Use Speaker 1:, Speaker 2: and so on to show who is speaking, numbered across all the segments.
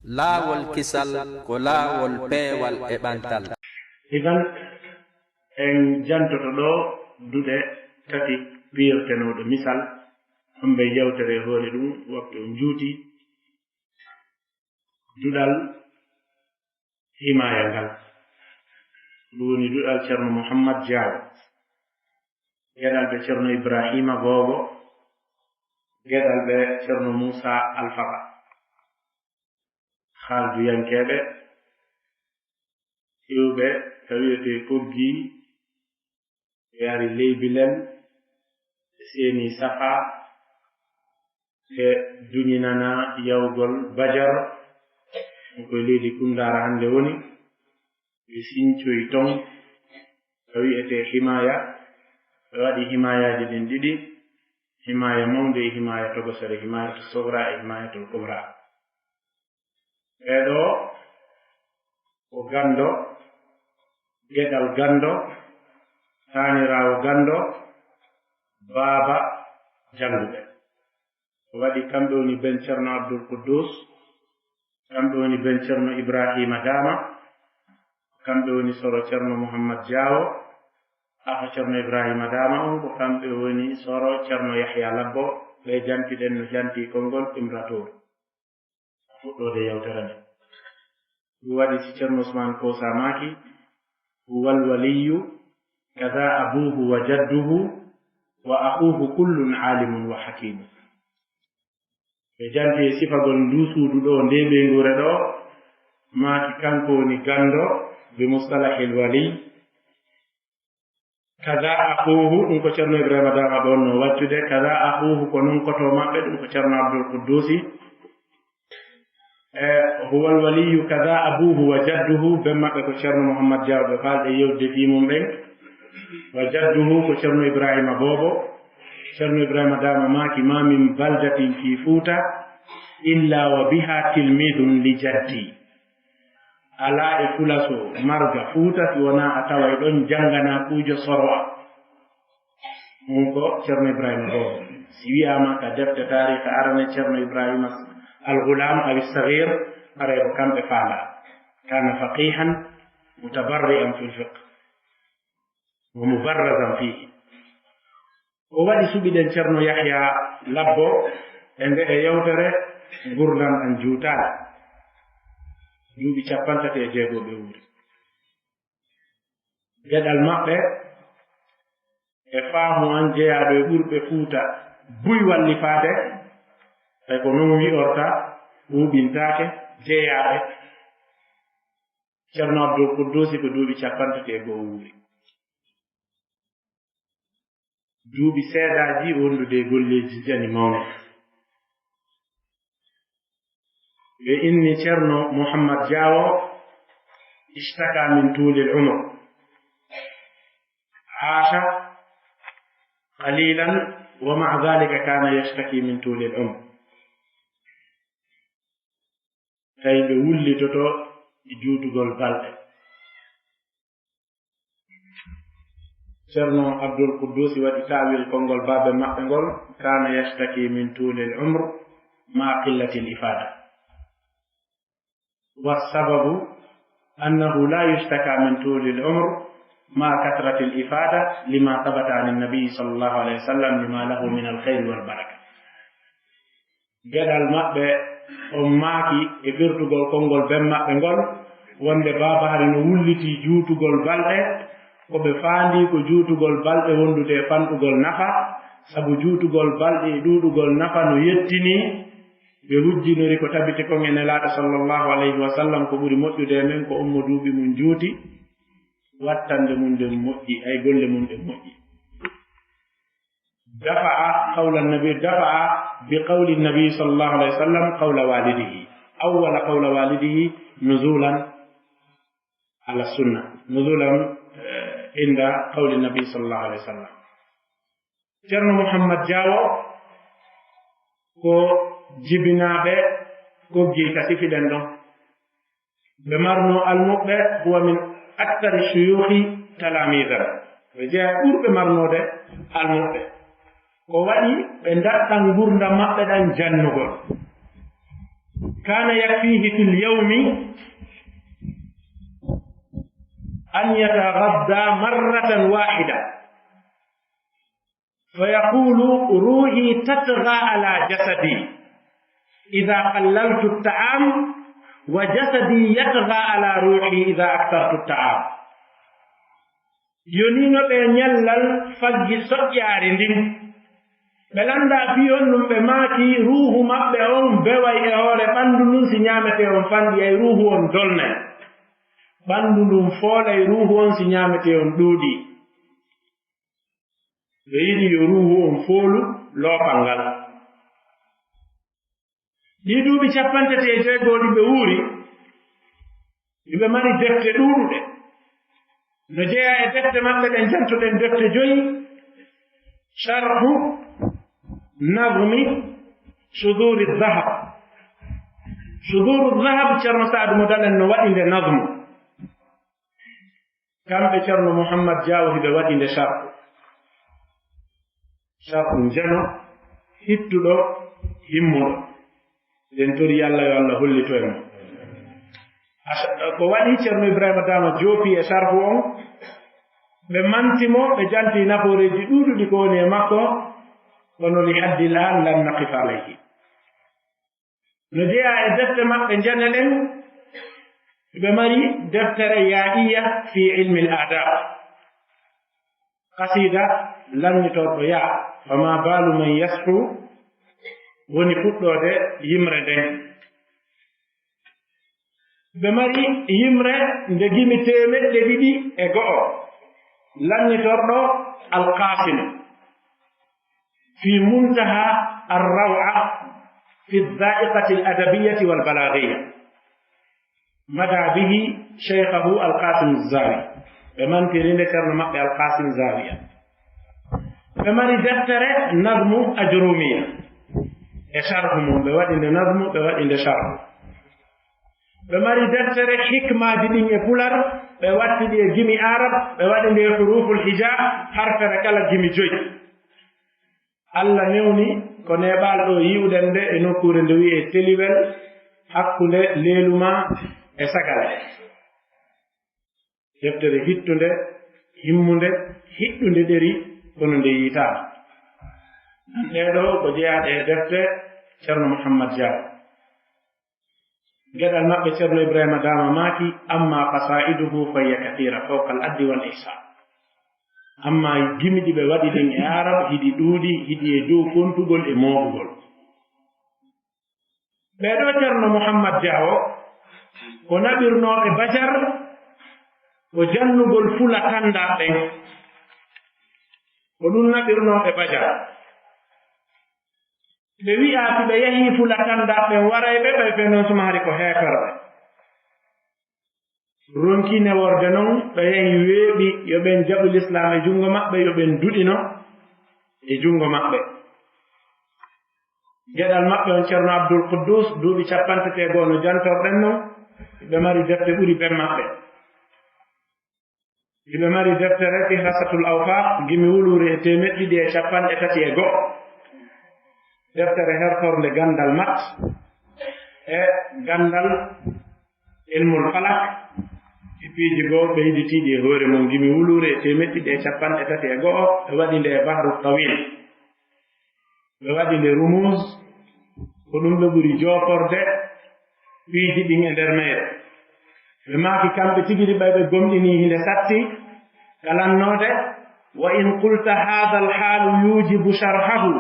Speaker 1: laawol kisal ko laawol peewal e ɓantal.
Speaker 2: Idan en jantoto ɗo duɗe tati piyertenoɗo misal hombe yewtere hoore ɗum waktu on juuti duɗal himaya ngal ɗum woni duɗal ceerno Mouhammad Diaw geɗal ɓe ceerno Ibrahima Gogo geɗal ɓe ceerno Moussa Alfaka haalduyankeɓe iwɓe tawiyete koggi yaari leybilel seeni safa e duñinana yawgol bajar koye leydi Kundara hande woni ɓe sincoyi ton tawiyete himaya ɓe waɗi himayaji ɗin ɗiɗi himaya mawde e himaya togosere himaya to sogra e himaya to kubra ɓeɗo ko gando geɗal gando taanirawo gando baaba janguɓe waɗi kamɓe woni ben ceerno Abdoul Quddus kamɓe woni ben ceerno Ibrahima Dama kamɓe woni soro ceerno Mouhammad Diawo afa ceerno Ibrahima Dama on ko kamɓe woni soro ceerno Yahya Labbo ɓe jantiɗen no janti konngol Imrator fuɗɗode yewtere nde ɗum waɗi si ceerno Ousmane Kosa Maki huwal waliyu kada abuhu wa jadduhu wa akuhu kullun alimun wa hakimu ɓe janti e sifagol ndusuudu ɗo nde ɓe ngure ɗo Maki kanko woni gando be mustalahil wali kada akuhu ɗum ko ceerno Ibrahima Dama ɗon no waccude kada akuhu ko non koto maɓɓe ɗum ko ceerno Abdoul Quddusi huwa alwaliyu kada abuhu wa jadduhu ben maɓɓe ko ceerno Mouhammad Diaw ɓe falɗe yewde fimum ɓen wa jadduhu ko ceerno Ibrahima Bobo ceerno Ibrahima Dama Maki ma min baldatin fi Fuuta illa wa biha tilmidun li jaddi ala e fulaso marga Fuuta si wona a tawa ɗon jangana kuujo soroa ɗum ko ceerno Ibrahima Bobo si wiyama ka defte tariha arane ceerno Ibrahima الغلام أو الصغير أريد كم إفعالا كان فقيها متبرئا في الفقه ومبرزا فيه ووالي سبيل شرنو يحيى لبو عند يوتر غردان أن جوتا يوبي شابانتا تيجيغو بيوري جد المقبة إفاهو أن جيادو يقول بفوتا بوي والي فاتح ay ko non wi'orta huɓintaake jeeyaaɓe ceerno Abdoul Quddusi ko duuɓi capantati e goo wuuri duuɓi seedaaji wondude e golleeji jani mawne ɓe inni ceerno Mouhammad Diawo ishtaka min tuuli l'umr haasha qalilan wa ma'a dhalika kana yashtaki min tuuli l'umr tawi ɓe wullitoto e juutugol balɗe ceerno Abdoul Quddusi waɗi taawil konngol baabe maɓɓe ngol kana yashtaki min tuuli l'umr ma qillati l'ifada والسبب أنه لا يشتكى من طول العمر مع كثرة الإفادة لما ثبت عن النبي صلى الله عليه وسلم لما له من الخير والبركة جدال مأبه أماكي إفرتغل كونغول بمأبه ngol wonde babare no wulliti juutugol balɗe ko ɓe faandi ko juutugol balɗe wondude fanɗugol nafa sabu juutugol balɗe e ɗuɗugol nafa no yettini ɓe hujjinori ko tabiti kon e nelaaɗo sallllahu alayhi wa sallam ko ɓuri moƴƴude men ko ummo duuɓi mum juuti wattande mum nde moƴƴi ay golle mum ɗe moƴƴi dafa'a qawla nabi dafa'a bi qawli nabi sallllahu alayhi wa sallam qawla walidihi awwala qawla walidihi nuzulan ala sunna nuzulan inda qawli nabi sallllahu alayhi wa sallam ceerno Mouhammad Diawo ko jibinaaɓe goggi ka sifiɗen ɗon ɓe marno almuɓɓe huwa min aktari suyuhi talamidan ɓe jeeya ɓurɓe marnode almuɓɓe ko waɗi ɓe daɗɗan gurdam maɓɓe ɗan jannugol كان يكفيه في اليوم أن يتغدى مرة واحدة فيقول روحي تطغى على جسدي إذا قللت الطعام وجسدي يطغى على روحي إذا أكثرت الطعام يونينو بنيلال فجي سوياري ndin ɓe landa fiyon ɗum ɓe maaki ruuhu maɓɓe on beway e hoore ɓanndu ndun si ñaamete on fanɗi ay ruuhu on dolnay ɓanndu ndun foolay ruuhu on si ñaamete on ɗuuɗi ɓe yiɗi yo ruuhu on foolu loopal ngal ɗi duuɓi 35 ɗi ɓe wuuri ɗiɓe mari defte ɗuuɗuɗe no jeya e defte maɓɓe ɗen jantoɗen defte 5 sharhu نظم شذور الذهب شذور الذهب شرم سعد مدل النوائن نظم كم بشرم محمد جاوه بوائن شرق جنو هتلو همو دنتوري يالله يالله هولي تويم بوائن شرم إبراهيم داما جوفي شرقهم بمانتمو بجانتي نفوري جدود ديكوني مكو kono li haddi lan lam naqif alayhi no jeya e defte maɓɓe janalen ɓe mari deftere yaiya fi ilmi al adab qasida lamnitoɗo ya fama balu man yashu woni fuɗɗode yimre nden ɓe mari yimre nde gimi 200 e go'o lamnitorɗo alqasim في منتهى الروعة في الذائقة الأدبية والبلاغية مدى به شيخه القاسم الزاوي بمن ترين كرم مقع القاسم زاوية بمن دفتر نظم أجرومية يشارهم بواد نظم بواد شرح بمن دفتر حكمة دين يقولر بواد جيمي عرب بواد حروف الحجاب حرف ركالة جيمي جوي Allah newni ko nebal do yiwden de e nokkure nde wi'e teliwel hakkunde leeluma e sagale deftere hittunde himmunde hiddunde deri kono nde yitama ɗeɗo ko jeyaɗe e defte ceerno Mouhammad Diaw geɗal maɓɓe ceerno Ibrahima Dama maaki amma qasaiduhu fayya kathira fawqa al addi wal ihsan amma gimiɗi ɓe waɗi ɗin e arab hiɗi ɗuuɗi hiɗi e dow fontugol e moɓugol ɓeɗo ceerno Mouhammad Diawo ko naɓirnoɓe bajar ko jannugol fula tanda ɓen ko ɗum naɓirnoɓe bajar ɓe wi'a si ɓe yahi fula tanda ɓen warayɓe ɓe ɓe noon sumari ko heeferɓe ronkine worde noon ɓe yahi weeɓi yo ɓen jaɓu l'islam e junngo maɓɓe yo ɓen duɗino e junngo maɓɓe geɗal maɓɓe on ceerno Abdoul Quddus duuɓi 31 no jantorɗen noon ɓe mari defte ɓuri ben maɓɓe ɓe mari deftere fi hasatul awfaq gimi wulure e 231 deftere hertorde gandal mat e gandal ilmul falak piiji goo ɓe yiɗitiiɗi e hoore mum gimi wulure e 231 ɓe waɗi nde bahru tawil ɓe waɗi nde rumus ko ɗum ɓe ɓuri jooporde piiji ɗin e nder meere ɓe maaki kamɓe tigiri ɓay ɓe gomɗini hinde satti kalannoode wa in qulta hada alhaalu yujibu sharhahu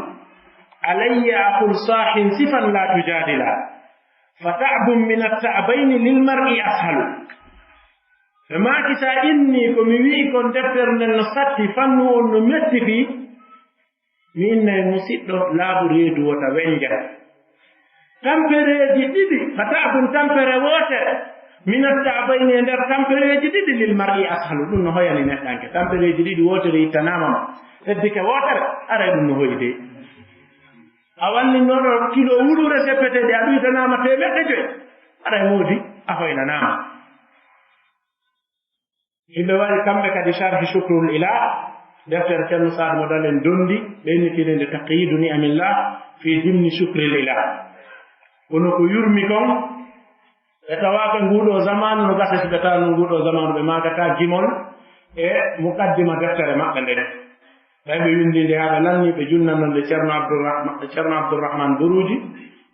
Speaker 2: alayya aqul sahin sifan la tujadila fata'bun min at-ta'bayni lilmar'i ashalu ɓe maaki sa inni ko mi wi'i kon deftere nden no satti fannu on no metti fii mi innayi musidɗo laabu reedu wota wenjal tampereeji ɗiɗi fata'bun tampere wootere minat ta'bayni e nder tampereeji ɗiɗi lil mar'i ashalu ɗum no hoyani neɗɗanke tampereeji ɗiɗi wootere yittanama ma heddike wootere aray ɗum no hoyi de a wallinnoɗo kilo wulure seppeteɗe aɗu yittanama 500 aray moodi a hoynanama himɓe waɗi kamɓe kadi sharhi shukrul ilah deftere ceerno Saad mo dalen dondi ɓeynitinde nde taqyidu ni'amillah fi dimni shukril ilah kono ko yurmi kon e tawaɓe nguɗo zamanu no gasa siɓe tawa no nguɗo zamanu ɓe magata gimol e mukaddima deftere maɓɓe nden ɓay ɓe windinde haɓe lanni ɓe junnanonde ceerno abdourahmane boruji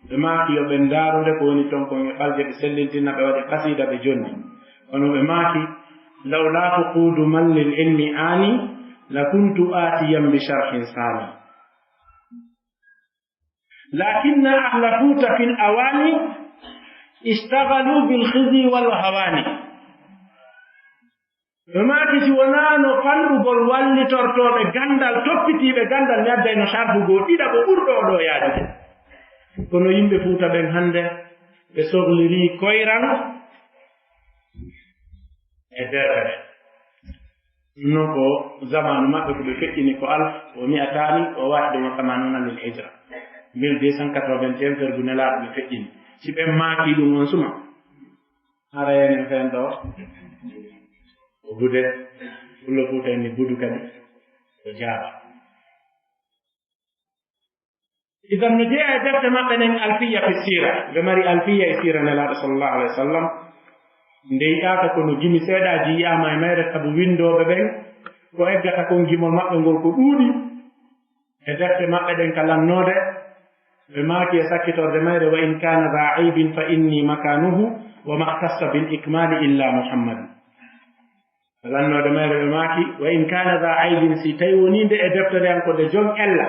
Speaker 2: ɓe maaki yo ɓe ndaarude ko woni ton kon e ɓalje ɓe sellintinna ɓe waɗi kasida ɓe jonni kono ɓe maaki lawla fuqudu man lil ilmi ani lakuntu atiyan bi sharhin sani lakinna ahla futa fi l awani istagalu bilhizi walhawani ɓe maaki si wonaano fanɗugol wallitortooɓe gandal toppitiiɓe gandal mi adday no sarfugoo ɗiɗa ko ɓurɗo ɗo yaajude kono yimɓe fuuta ɓen hannde ɓe sohlirii koyran e defere no ko zamanu maɓɓe ko ɓe feƴƴini ko alf o mi'ataani o waɗi ɗum o tamanuna lil hijra 1281 fergu nelaaɗo ɓe feƴƴini si ɓen maakii ɗum on suma hara yenen fen ɗo o bude fulla fuuta ni budu kadi o jaaba idan no jeeya e defte maɓɓe nen alfiya fi sira ɓe mari alfiya e sira nelaaɗo sallallahu alayhi wa sallam ndeyɗaaka kono gimi seeɗaaji yiyama e mayre sabu windooɓe ɓen ko eggata kon gimol maɓɓe ngol ko ɗuuɗi e defte maɓɓe ɗen ka lannoode ɓe maaki e sakkitorde mayre wa in kana da aibin fa inni makanuhu wa ma htassa bil ikmali illa muhammadu lannoode mayre ɓe maaki wa in kana da aibin si tawi woninde e deftere an ko de jom ella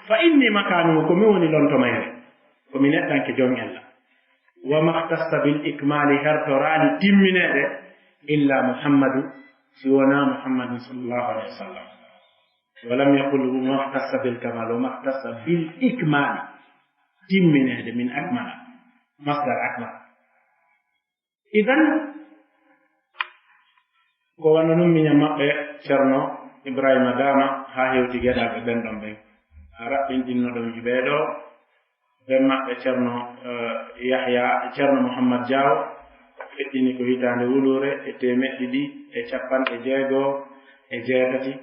Speaker 2: fa inni makanuhu komi woni lonto mayre komi neɗɗanke jom ella wa ma htassa bil ikmali hertoraani timmineede illa muhammadu si wona muhammadin sallallahu alayhi wa sallam walam yaqul ma htassa bil kamal wa ma htassa bil ikmali timmineede min akmala masdar akmal idan ko wanno ɗum miña maɓɓe ceerno ibrahima dama haa hewti geɗaaɓe ɓen ɗon ɓen a raɓɓinɗinnoɗon ɓeeɗo ɓen maɓɓe ceerno yahya ceerno mouhammad diaw feɗɗini ko hitaande wulure e 260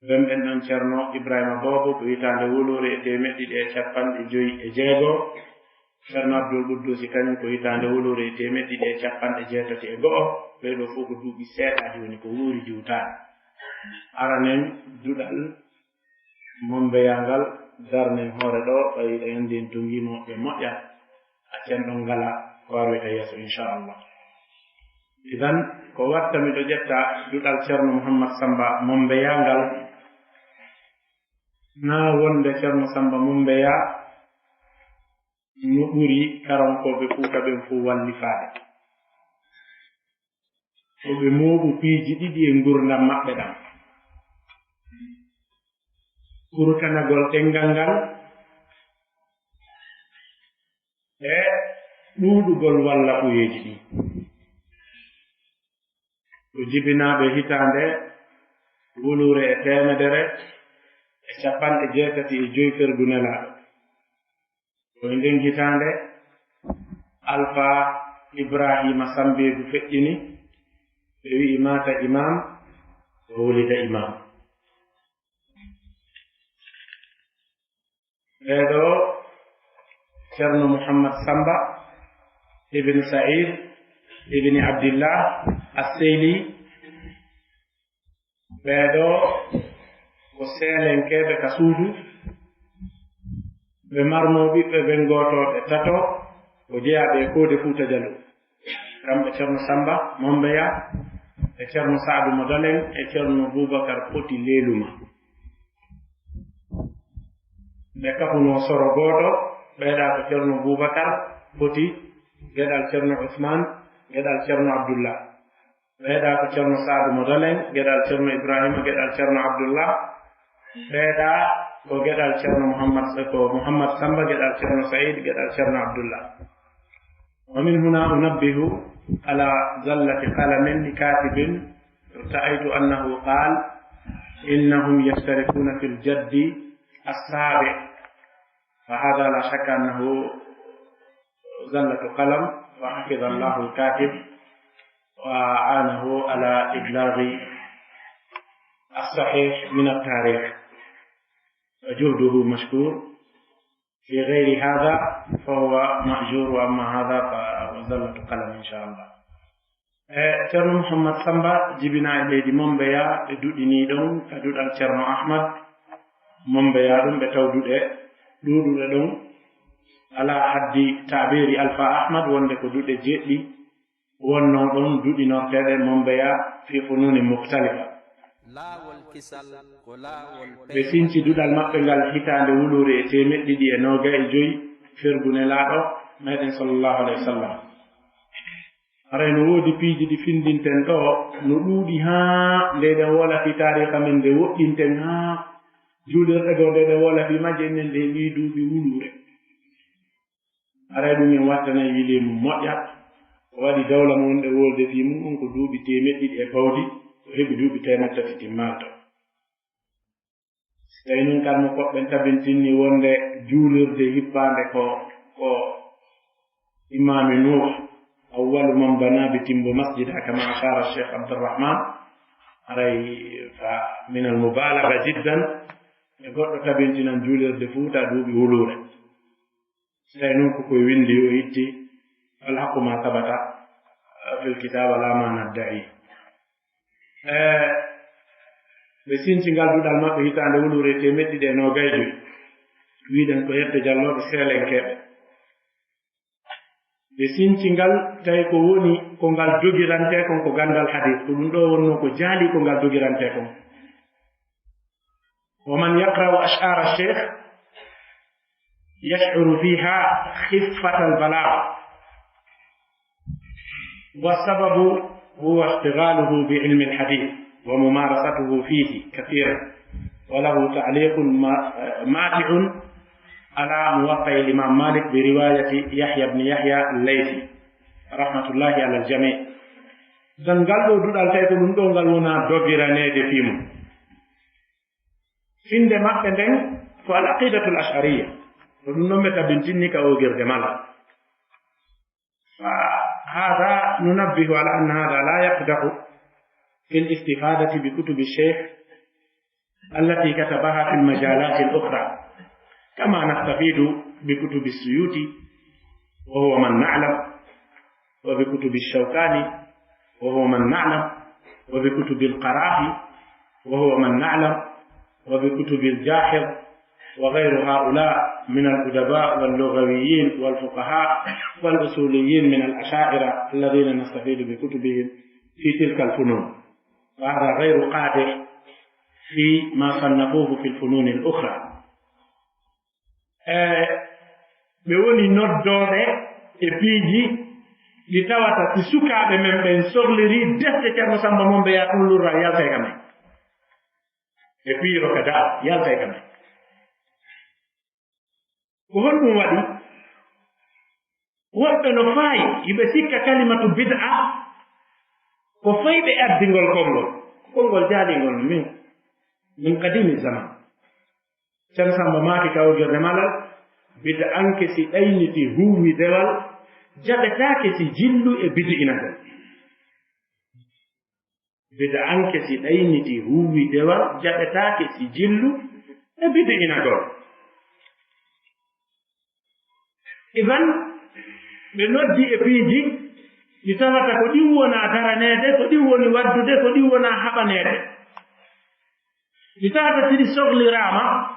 Speaker 2: ɓen ɓen ɗon ceerno ibrahima bobo ko hitaande wulure e 256 ceerno abdoul guddusi kañum ko hitaande wulure e 261 ɓeeɗo fof ko duuɓi seeɗaaji woni ko wuuri juutaade aranen duɗal mombeyangal darnen hoore ɗo ɓayi ɗo anndin to ngimoɓe moƴƴa accen ɗon ngala ko warwita yeeso inchallah idan ko watta miɗo ƴetta duɗal ceerno mouhammad samba mombeyangal naa wonde ceerno samba mombeya no ɓuri karankoɓe fuuta ɓen fof wallifaade ko ɓe mooɓu piiji ɗiɗi e ngurdam maɓɓe ɗam kurkanagol ɗengal ngal e ɗuuɗugol walla ɓuyeeji ɗi ko jibinaaɓe hitaande wulure e 165 fergu nelaaɗo koye nden hitaande alpha ibrahima sambeegu feƴƴini ɓe wi'i mata imam o wulida imam ɓeeɗo ceerno mouhammad samba ibne saïd ibne abdillah asseyli ɓeeɗo ko seelenkeɓe ka suudu ɓe marno ɓiɓɓe ɓen gootoɓe tato ko jeyaɓe e koode fuuta jalo kamɓe ceerno samba mombeya e ceerno saadu mo dalen e ceerno boubacar poti leeluma ɓe kafuno soro gooto ɓeeɗa ko ceerno boubacar poti geɗal ceerno ousmane geɗal ceerno abdoullah ɓeeɗa ko ceerno saadu mo dalen geɗal ceerno ibrahima geɗal ceerno abdoullah ɓeeɗa ko geɗal ceerno mouhammad samba geɗal ceerno saïd geɗal ceerno abdoullah ومن هنا أنبه على زلة قلم لكاتب رأيت أنه قال إنهم يشتركون في الجد السابع فهذا لا شك أنه زلة قلم وحفظ الله الكاتب وعانه على إبلاغ الصحيح من التاريخ وجهده مشكور في غير هذا فهو مأجور، وأما هذا فزلة قلم إن شاء الله. ceerno Mouhammad Samba jibina e leydi Mombeya ɓe duɗini ɗon e duɗal ceerno Ahmad Mombeya ɗum ɓe tawduɗe ɗuɗuɗe ɗon ala haddi tabiri Alpha Ahmad wonde ko duɗe jeɗɗi wonno ɗon duɗinorteɗe Mombeya fi fununi muhtalifa. ɓe sinci duɗal maɓɓe ngal hitande wulure e 295 fergune laaɗo meɗen sallllahu alayhi wa sallam. aray no woodi piiji ɗi findinten ɗo no ɗuuɗi haa ndeɗen wola fi tariha men nde woɗɗinten haa juulirɗe goo ndeɗen wola fi majje enen nde wi duuɓi wulure. aray ɗum en wattanayi wile mum moƴƴa o waɗi dawla mum ɗe wolde fi mum on ko duuɓi 200 e bawdi o heɓi duuɓi 300 timmato. so tawi noon kalmo koɓɓen tabintinni wonde juulirde hippande ko imami Nuh أول من بنى بتمب مسجد كما أشار الشيخ عبد الرحمن أري فمن المبالغة جدا يقول تبنتنا نجولر دفوتا دوبي ولورة سينوك كوي ويندي ويتي الحق ما ثبت في الكتاب لا ما ندعي بسين سنغال دودال ما بهيتان ولورة تيمتي دي نو غايجو ويدن كو يتجالو بسيلن كيبه ɓe sinci ngal tawi ko woni ko ngal jogirante kon ko gandal hadis ko ɗum ɗo wonno ko jaali ko ngal jogirante kon. wa man yaqra'u ash'ar ash-shaykh yash'uru fiha khiffat al-balagh wa sababu huwa ishtighaluhu bi ilmi al-hadith wa mumarasatuhu fihi kathiran wa lahu ta'liqun mati'un على موقع الإمام مالك برواية يحيى بن يحيى الليثي رحمة الله على الجميع. دنقل دودال تايكو دون دونغال ونا دوغيرانيدي فيمو فين دي مقتن فالعقيدة الأشعرية ودون نمتا بنتيني كأوغير جمالا. فهذا ننبه على أن هذا لا يقدح في الاستفادة بكتب الشيخ التي كتبها في المجالات الأخرى كما نستفيد بكتب السيوطي وهو من نعلم، وبكتب الشوكاني وهو من نعلم، وبكتب القرافي وهو من نعلم، وبكتب الجاحظ وغير هؤلاء من الأدباء واللغويين والفقهاء والأصوليين من الأشاعرة الذين نستفيد بكتبهم في تلك الفنون. وهذا غير قادر فيما صنفوه في الفنون الأخرى. ɓe woni noddoɓe e piiji ɗi tawata si sukaaɓe men ɓen sohliri defte ceerno Samba Mombeya ɗum lurra yalta e ka men e piiro ka da yalta e ka men. ko honɗum waɗi woɓɓe no faayi yiɓe sikka kalimatu bid'a ko fayɓe addingol konngol jaalingol min kadimi zaman. ceerno Samba maaki kawgirde malal bid'anke si ɗayniti huwi dewal jaɓetaake si jillu e bid'inagol. bid'anke si ɗayniti huwi dewal jaɓetaake si jillu e bid'inagol. idan ɓe noddi e piiji ɗi tawata ko ɗin wona daraneede, ko ɗin woni waddude, ko ɗin wona haɓaneede. ɗi tawata siɗi sohliraama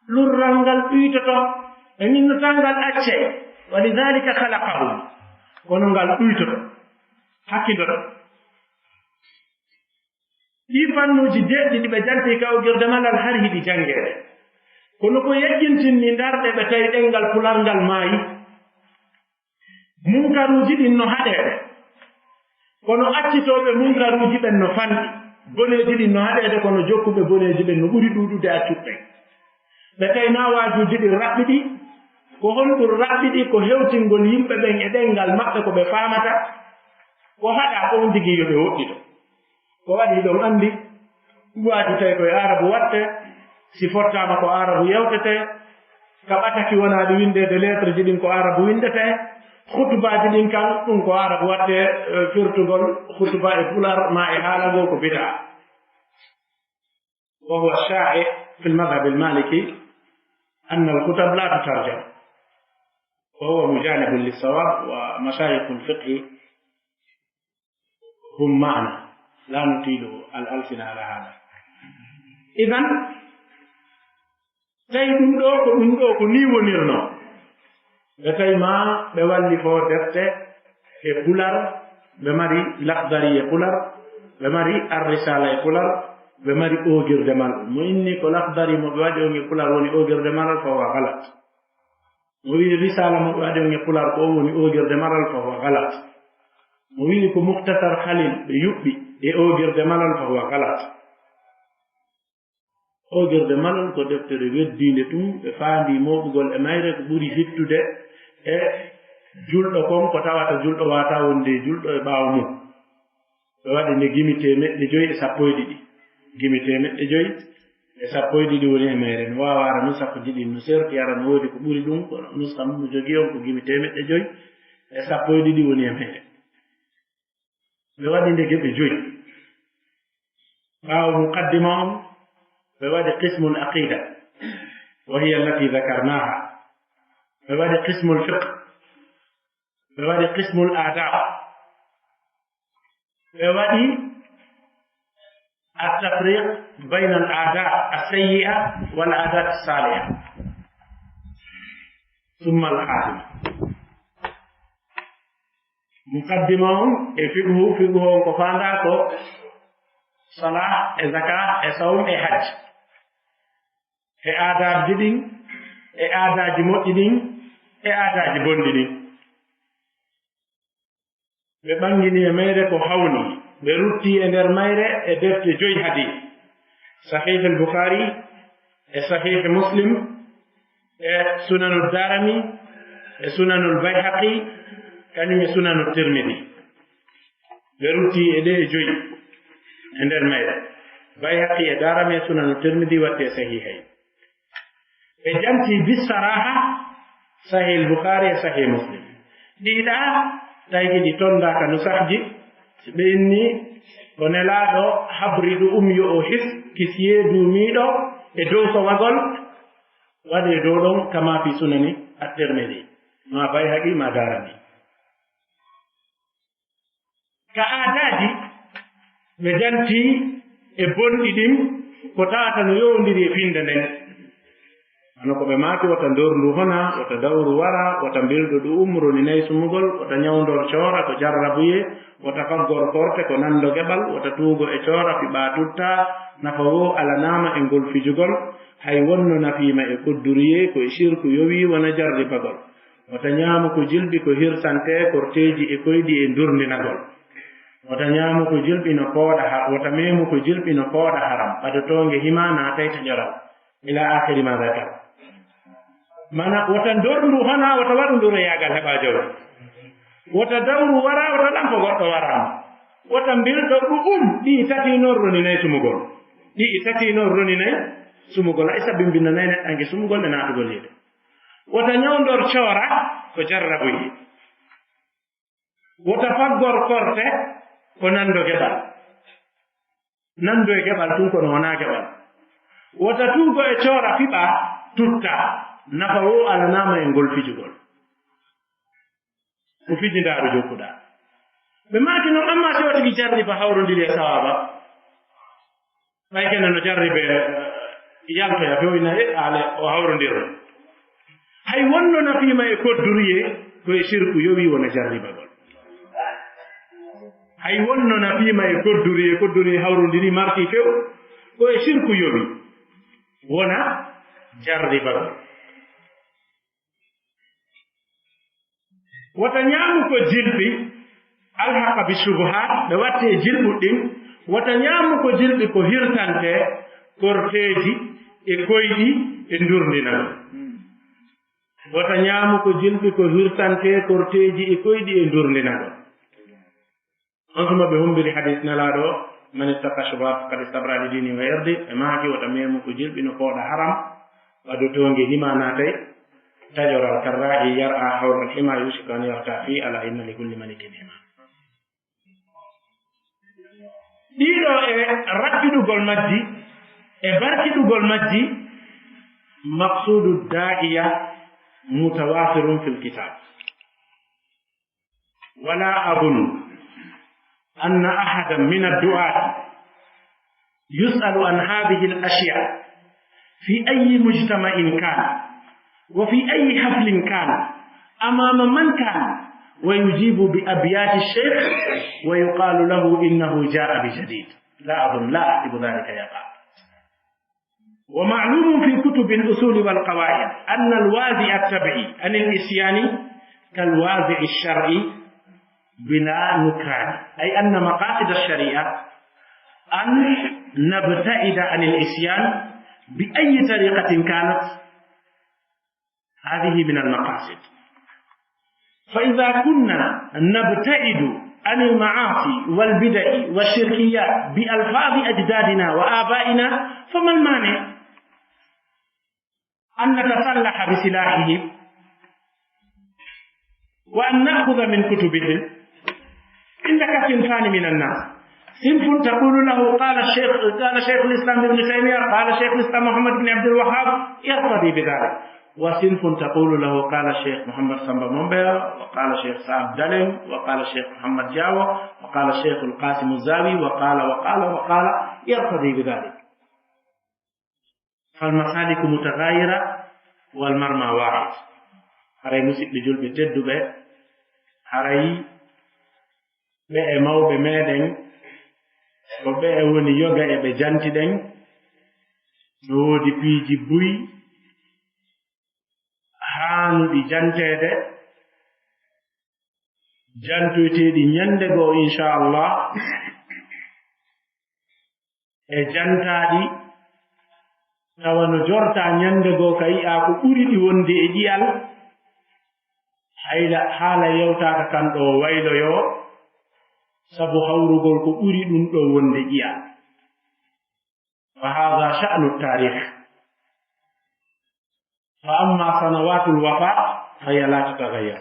Speaker 2: lurral ngal ɗuytoto e ninnotal ngal acce walidhalika khalaqahu kono ngal ɗuytoto hakkiloto. ɗi fannuji deɗɗi ɗi ɓe janti kawgirde malal har hiɗi jangeede kono ko yejjintinni darɗe ɓe tawi ɗengal pular ngal maayi munkaruji ɗin no haɗeede kono accitoɓe munkaruji ɓen no fanɗi boneji ɗin no haɗeede kono jokkuɓe boneji ɓen no ɓuri ɗuɗude accuɓɓe. ɓe tawi na waajuji ɗi raɓɓiɗi ko honɗum raɓɓiɗi ko hewtingol yimɓe ɓen e ɗengal maɓɓe ko ɓe faamata ko haɗa on jigi yo ɓe woɗɗito ko waɗi ɗon anndi waaji tawi koye arabu watte si fottama ko arabu yewtete ka ɓataki wonaɗi windeede lettre ji ɗin ko arabu windete hutubaji ɗin kan ɗum ko arabu watte firtugol hutuba e pular ma e haala ngo ko bida wa huwa sha'i fi lmadhab almaliki أن الكتب لا تترجم، وهو مجانب للصواب، ومشايخ الفقه هم معنا لا نطيل الألسنة على هذا. إذن tawi ɗum ɗo ko ni wonirno ɓe tawi ma ɓe walli fo defte e pular, ɓe mari lakdari e pular, ɓe mari arrisala e pular, ɓe mari ogirde malɗum. Mo inni ko lakdari mo ɓe waɗi on e pular woni ogirde malal fa wa galat, mo wi risala mo ɓe waɗi on e pular ko woni ogirde malal fa wa galat, mo wi ko muktasar khalil ɓe yuɓɓi e ogirde malal fa wa galat. ogirde malal ko deftere weddinde tum ɓe faandi moɓugol e mayre ko ɓuri hittude e julɗo kon ko tawata julɗo wata wonde julɗo e ɓaawo mum. ɓe waɗi nde gimi 150 gimi 150 woni e mayre, no wawara nusa ko jiɗi no serti ara no woodi ko ɓuri ɗum, kono nusa mum no jogii on ko gimi 150 woni e mayre. ɓe waɗi nde geɓe 5 ɓaawo muqaddima on فوادي قسم العقيدة وهي التي ذكرناها، فوادي قسم الفقه، فوادي قسم الآداب، فوادي التفريق بين العادات السيئة والعادات الصالحة، ثم الخاتمة. مقدمهم فقه كفاندا صلاة زكاة صوم حج e aadaaji ɗin e aadaaji moƴƴi ɗin e aadaaji bonɗi ɗin. ɓe ɓangini e mayre ko hawni, ɓe rutti e nder mayre e defte 5 hadis: sahih al-Bukhari e sahih Muslim e sunanu Darimi e sunanu Bayhaqi kañum e sunanu Tirmidhi. ɓe rutti e ɗe 5 e nder mayre. Bayhaqi e Darimi e sunanu Tirmidhi watte sahihay. ɓe janti bisaraha sahih al-Bukhari e sahih Muslim. ɗiɗa tawki ɗi tondaka no sahji, ɓe inni ko nelaaɗo habriɗo yo o his kisiye duumiiɗo e dow sowagol waɗe dow ɗon kama fi sunani at-Tirmidhi ma Bayhaqi ma Darimi. ka aadaaji ɓe janti e bonɗi ɗin ko tawata no yowndiri e finde nden. ano ko ɓe maaki wata ndorndu hona, wata dawru wara, wata mbilɗo ɗo umroni nayi sumugol, wata ñawndor coora ko jarrabuye, wata faggor korte ko nando geɓal, wata tuugo e coora fiɓa tutta, nafa wo alanama e ngol fijugol, hay wonno nafiima e kodduriye ko e shirku yowi wona jarribagol, wata ñaamu ko jilɓi ko hirsante korteji e koyɗi e ndurdinagol, wata ñaamu ko jilɓi no pooɗa, wata memu ko jilɓi no pooɗa haram, ɓada tonge hima naatay to ƴoral ila akhiri ma dakar. mana wata ndorndu hana, wata waɗu nduro yagal heɓa jawdi, wata dawru wara, wata ɗan ko goɗɗo warama, wata mbilɗo ɗum ɗi tati noon roni nayi sumugol, ɗi tati noon roni nayi sumugol, ay sabi mbinna nayi neɗɗange sumugol e naatugol yiide. wata ñawndor coora ko jarrabuyi, wata faggor korte ko nando geɓal, nando e geɓal tun kono wona geɓal, wata tuugo e coora fiɓa tutta, nafa wo alanama e ngol fijugol ko fijindaaɗo jokkuɗa. ɓe maaki noon amma so waɗi jarriba hawrodiri e sawaba, ɓay kene no jarribe yaltoya fewina e aale o hawrodiro, hay wonno nafiima e kodduriye ko e sirku yowi wona jarribagol, hay wonno nafiima e kodduriye hawrodiri marti few ko e sirku yowi wona jarribagol. wata ñaamu ko jilɓi alhaqa bi subuhat, ɓe watte jilɓuɗɗin, wata ñaamu ko jilɓi ko hirtante korteji e koyɗi e ndurdinagol, wata ñaamu ko jilɓi ko hirtante korteji e koyɗi e ndurdinagol. on suma ɓe hombiri hadis nelaɗo man ittaqa shubuhat faqad istabra li dini wa irdi, ɓe maaki wata memu ko jilɓi no pooɗa haram, waɗo tonge hima natay tajoral karra'i yar'a hawla al-hima yushiku an yarta fi ala inna li kulli malikin hima. ɗiɗo e rakkiɗugol majji e barkiɗugol majji مقصود الداعية متوافر في الكتاب، ولا أظن أن أحدا من الدعاة يسأل عن هذه الأشياء في أي مجتمع كان وفي أي حفل كان أمام من كان ويجيب بأبيات الشيخ ويقال له إنه جاء بجديد. لا أظن، لا أحسب ذلك يقع. ومعلوم في كتب الأصول والقواعد أن الوازع التبعي عن الإسيان كالوازع الشرعي بلا نكران، أي أن مقاصد الشريعة أن نبتعد عن الإسيان بأي طريقة كانت، هذه من المقاصد. فإذا كنا نبتعد عن المعاصي والبدع والشركيات بألفاظ أجدادنا وآبائنا فما المانع أن نتسلح بسلاحهم وأن نأخذ من كتبهم؟ عندك صنفان من الناس، صنف تقول له قال شيخ الإسلام ابن تيمية، قال شيخ الإسلام محمد بن عبد الوهاب، يرتضي بذلك. وصنف تقول له قال الشيخ محمد سامبا مومبيا، وقال الشيخ سعد دلم، وقال الشيخ محمد جاوة، وقال الشيخ القاسم الزاوي، وقال يرتضي بذلك. فالمسالك متغايرة والمرمى واحد. هراي مسيب بجول بتدو به، هراي بأي مو بميدن وبأي وني يوغا بجانتي دن نودي بيجي بوي hanuɗi jantede jantoyteɗi ñandego inchallah e jantaɗi tawa no jorta ñandego ka yi'a ko ɓuriɗi wonde e ƴiyal hayla haala yewtaka kanɗo wayloyo sabu hawrugol ko ɓuri ɗum ɗo wonde ƴiyal. fa hada sha'nu tarikh. فأما سنوات الوفاء فهي لا تتغير،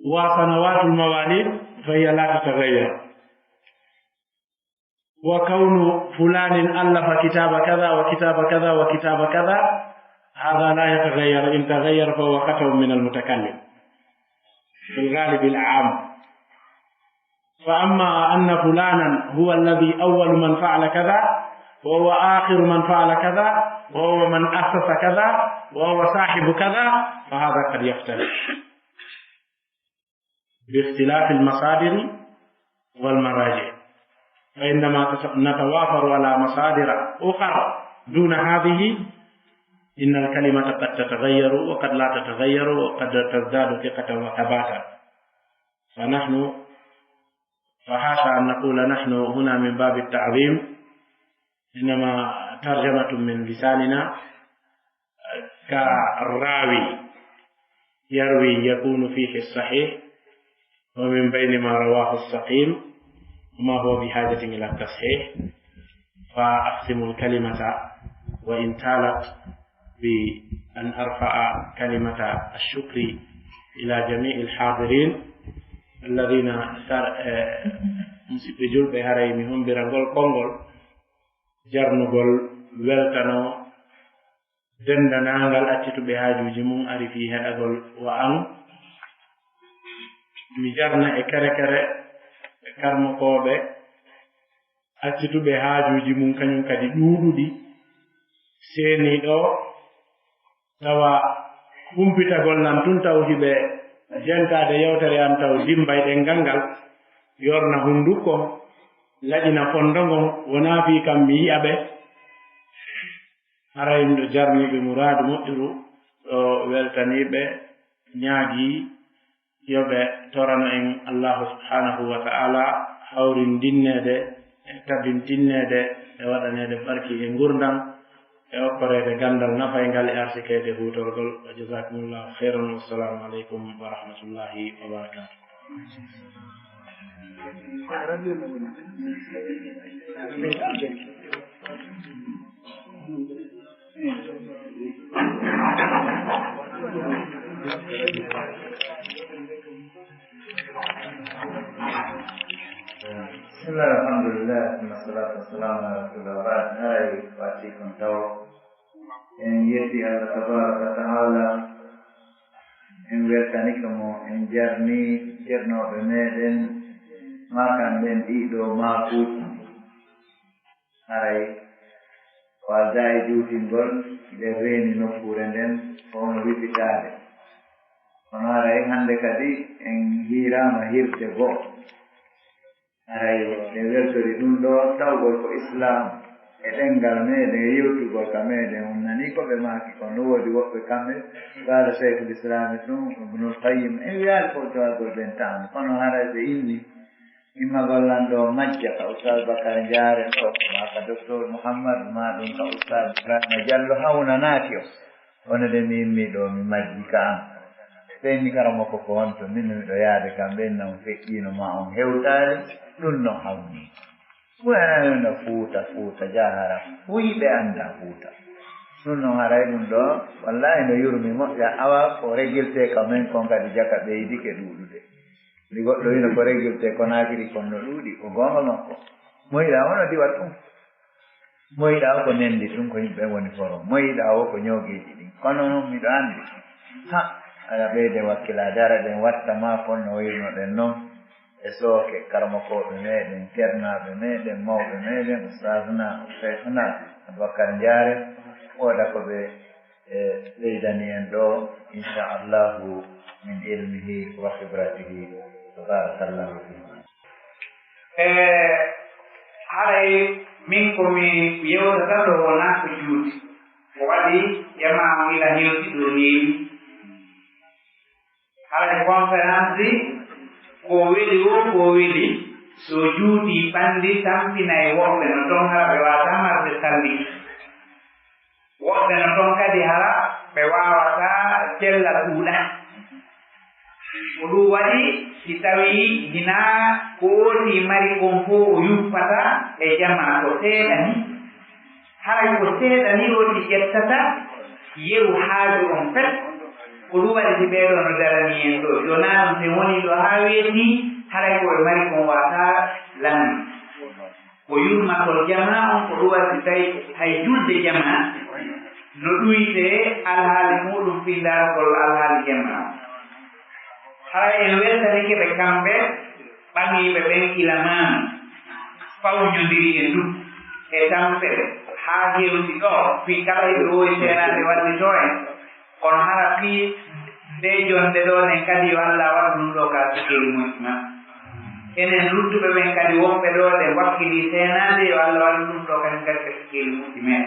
Speaker 2: وسنوات المواليد فهي لا تتغير، وكون فلان ألف كتاب كذا وكتاب كذا وكتاب كذا هذا لا يتغير، إن تغير فهو خطأ من المتكلم في الغالب العام. فأما أن فلانا هو الذي أول من فعل كذا وهو آخر من فعل كذا وهو من أسس كذا وهو صاحب كذا فهذا قد يختلف باختلاف المصادر والمراجع. فإنما نتوافر على مصادر أخرى دون هذه إن الكلمة قد تتغير وقد لا تتغير وقد تزداد ثقة وثباتا. فحاشا أن نقول نحن هنا من باب التعظيم، إنما ترجمة من لساننا كالراوي يروي يكون فيه الصحيح ومن بين ما رواه السقيم وما هو بحاجة إلى التصحيح، فأقسم الكلمة وإن تالت بأن أرفع كلمة الشكر إلى جميع الحاضرين الذين مسبجول بهاريمهم برانغول كونغول jarnugol weltano dendanangal accituɓe haajuji mum ari fi heɗagol wa an mi jarna e kere kere e karmokoɓe accituɓe haajuji mum kañum kadi ɗuuɗuɗi seeni ɗo tawa humpitagol nan tun taw hiɓe jentade yewtere an taw dimbay ɗengal ngal yorna hunduko laƴina fondongon wona fi kam mi yi'aɓe haray ɗo jarniɓe muradu moƴƴuru ɗo weltaniɓe ñaagi yoɓe torano en allahu subhanahu wa ta'ala hawrin dinnede e tabintinnede e waɗanede barki e gurdam e okkorede gandal nafaygal e arsikede hutorgol. wa jazakumullahu khairan. wassalamu aleykum wa rahmatullahi wa barakatuh.
Speaker 3: Bismillah, alhamdulillah, wassalatu wassalamu ala rasulillah. Hai, Pak Cikun tahu en yetti Allah tabaraka wa ta'ala en weltanikomo en jarni ceernoɓe meɗen makamɓen ɗiɗo makuuji haray walda e juutingol ɓe reeni nokkure nden fowno wipitade kono haray hande kadi en hiirama hirde goo haray ɓe weltori ɗum ɗo tawgol ko islam e ɗengal meɗen yewtugol ka meɗen on nani ko ɓe maaki kono woodi woɓɓe kamɓe qala cheikhul islami ɗum ibnul qayyim en wiyaali fof jowagol ɓen tawni kono haray ɓe inni immagollan ɗo majja ka oustad bakar jaren ɗo maka docteur mouhammad ma ɗum ka oustad ibrahima diallo hawna naati o wonede mi immi ɗo mi majji ka an ɓenni karamo koko wonto min miɗo yaade kam ɓenna on feƴƴino ma on hewtare ɗum no hawni ɓuyanano fuuta jahara fuyiɓe anda fuuta ɗum noon haray ɗum ɗo wallahi no yurmi moƴƴa awa ko régulte ka men kon kadi jaka ɓeydike ɗuuɗude ndi goɗɗo wino ko régulte ko naakiri kon no ɗuuɗi ko gonga makko moyiɗa o no diwat ɗum moyiɗa o ko nendi ɗum ko yimɓe woni forom moyiɗa o ko ñoogeji ɗin kono noon miɗo andi aɗa ɓeyde wakkilade ara ɗen watta ma kon no wirnoɗen noon e sooke karmakoɓe meɗen ceernaɓe meɗen mawɓe meɗen ustasna cheikhna aboubacar diare oɗa ko ɓe ɓeydani en ɗo inchallahu min ilmihi wa khibratihi tabarakallahu fi
Speaker 4: haray min komi yewtata ɗo wona ko juuti ko waɗi jama o ila hewti ɗo neewi haray conférence ko weli ko weli so juuti ɓandi tampina e woɓɓe no ton hara ɓe wawata marde salli woɓɓe no ton kadi hara ɓe wawata cella ɗuuɗa ko ɗum waɗi si tawi hina ko woti mari kon fo o yuppata e jama ko seeɗani haray ko seeɗani woti ƴettata yeru haaju on fet ko ɗum waɗi si ɓeeɗo no darani en ɗo jona ɗum te woni ɗo haa weeti haray koɓe mari kon wata lammi ko yurmatol jama on ko ɗum waɗi si tawi hay julde jama no ɗuyte alhaali muɗum pindargol alhaali jama on haray en weltanike ɓe kamɓe ɓangiɓe ɓen ilamanu fawñodiri e ɗum e tampeɓe haa hewti ɗo fi kala eɓe wowi senade wallito en kono hara fi nde jonde ɗo nen kadi yo Allah waɗa ɗum ɗo ka sikeli moƴƴima enen luttuɓe ɓen kadi wonɓe ɗo ɗe wakkili senade yo Allah waɗa ɗum ɗo kadi kadi ka sikeli moƴƴi men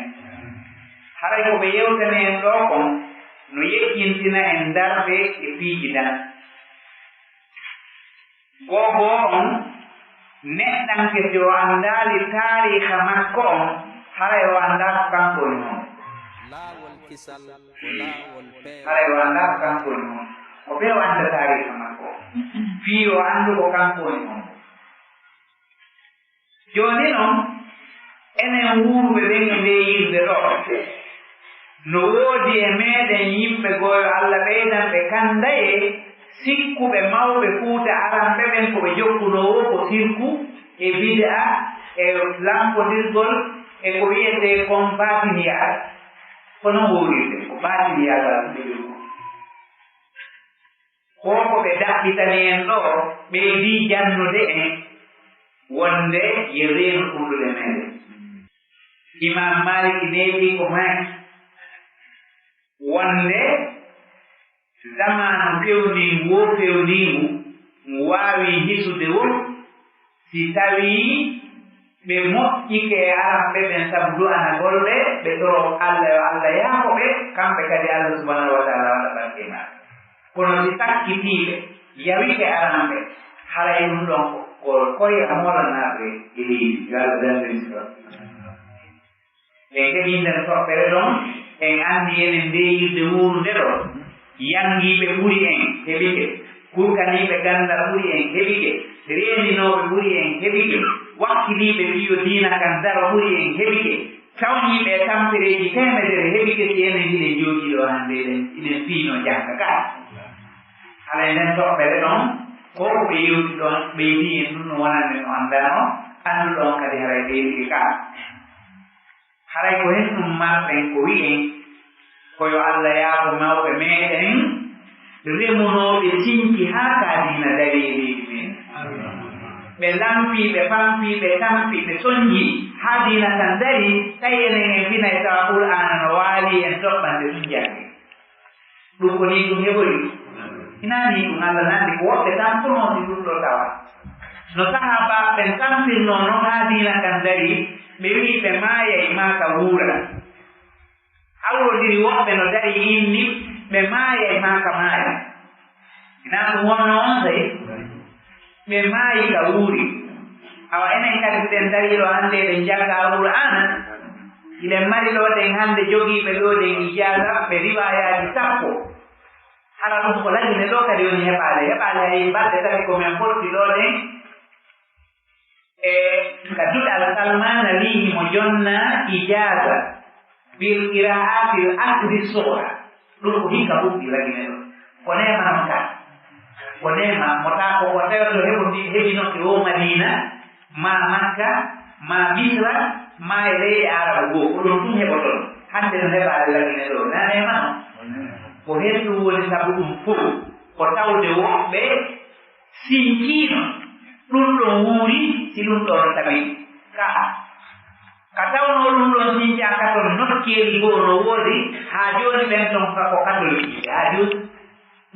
Speaker 4: haray koɓe yewtani en ɗo kon no yeƴƴintina en darde e piiji dan gogo on neɗɗanke so o anndali tariha makko on haray o annda ko kanko woni on haray o annda ko kanko woni on ko ɓe o annda tariha makko fii o anndu ko kanko woni on jooni noon enen wuurɓe ɓen e nde yirde ɗo no woodi e meeɗen yimɓe goyo Allah ɓeydan ɓe kannda e sikkuɓe mawɓe fuuta aranɓe ɓen ko ɓe jokkunowo ko sirku e bid'a e lampodirgol e ko wiyete kon batiniyagal kono wuurirde ko batiniyagal ɗeɗirgo ko ko ɓe daɓɓitani en ɗo ɓeydi jannude en wonde ye reenu ɓurdude meɗen imam maliki neeɓi ko maki wonde zamanu pewningu wo pewningu ngu waawi hisude won si tawii ɓe moƴƴike e aranɓe ɓen sabu du'anagol ɓe ɓe ɗo Allah yo Allah yaako ɓe kamɓe kadi Allah subhanahu wa taala waɗa barke maɓe kono si sakkitiiɓe yawike aranɓe haray ɗum ɗon ko koye a molanaaɓe e leydi yo Allah dallinsi ɗon ɓe keɓinden toɓɓere ɗon en anndi enen ndeyirde wuuru nde ɗo yangiɓe ɓuri en heɓike kurkaniɓe gandal ɓuri en heɓike reeninoɓe ɓuri en heɓike wakkiliɓe wiyo diina kan daro ɓuri en heɓike tawñiɓe tampereji temedere heɓike si enen hiɗe jooɗiɗo hande inen fiino jangga ka hala nden toɓɓere ɗon ko ɓe yewti ɗon ɓeydi en ɗum no wonande no andano anndu ɗon kadi haray ɓeydike ka haray ko hen ɗum marɗen ko wi'en koyo Allah yaako mawɓe meɗen remunoɓe sinki haa kaadina dareereji men ɓe lampi ɓe pampi ɓe tampi ɓe soñji haa diina tan dari tawi enen en finay tawa qur'ana no waali en toɓɓande ɗum jagge ɗum ko ni ɗum heɓori inaani ɗum Allah nandi ko woɓɓe tan tonooti ɗum ɗo tawa no sahaba ɓen tampirno noon haa diina kan dari ɓe wii ɓe maayay maa ka wuura hawrodiri woɓɓe no dari inni ɓe maayay maa ka maaya ina ɗum wonno on tawi ɓe maayi ka wuuri awa enen kadi ɗen dariɗo hannde ɗen jagga qur'ana ilen mari ɗo ɗen hannde jogiiɓe ɗo ɗen ijaza ɓe riwayaaji sappo hala ɗum ko lagine ɗo kadi woni heɓaale hay mbaɗɗe tati komin fotti ɗo ɗen e ka duɗal salmana wihi mo jonna ijaza bil qira'atil asri sughra ɗum ko hikka ɓuɓɓi lagine ɗo ko nema non ka ko nema mota ko tawto heɓinoke o madina ma makka ma misra ma e leyɗe araba goo ko ɗum tum heɓoton hande no heɓaade lagine ɗo na nema non ko henɗum woni sabu ɗum fof ko tawde woɓɓe sinkiino ɗum ɗon wuuri si ɗum ɗon tawi ka tawno ɗum ɗon sinki a katon nokkeeli goo no woodi haa jooni ɓen ton ko catholique haa jooni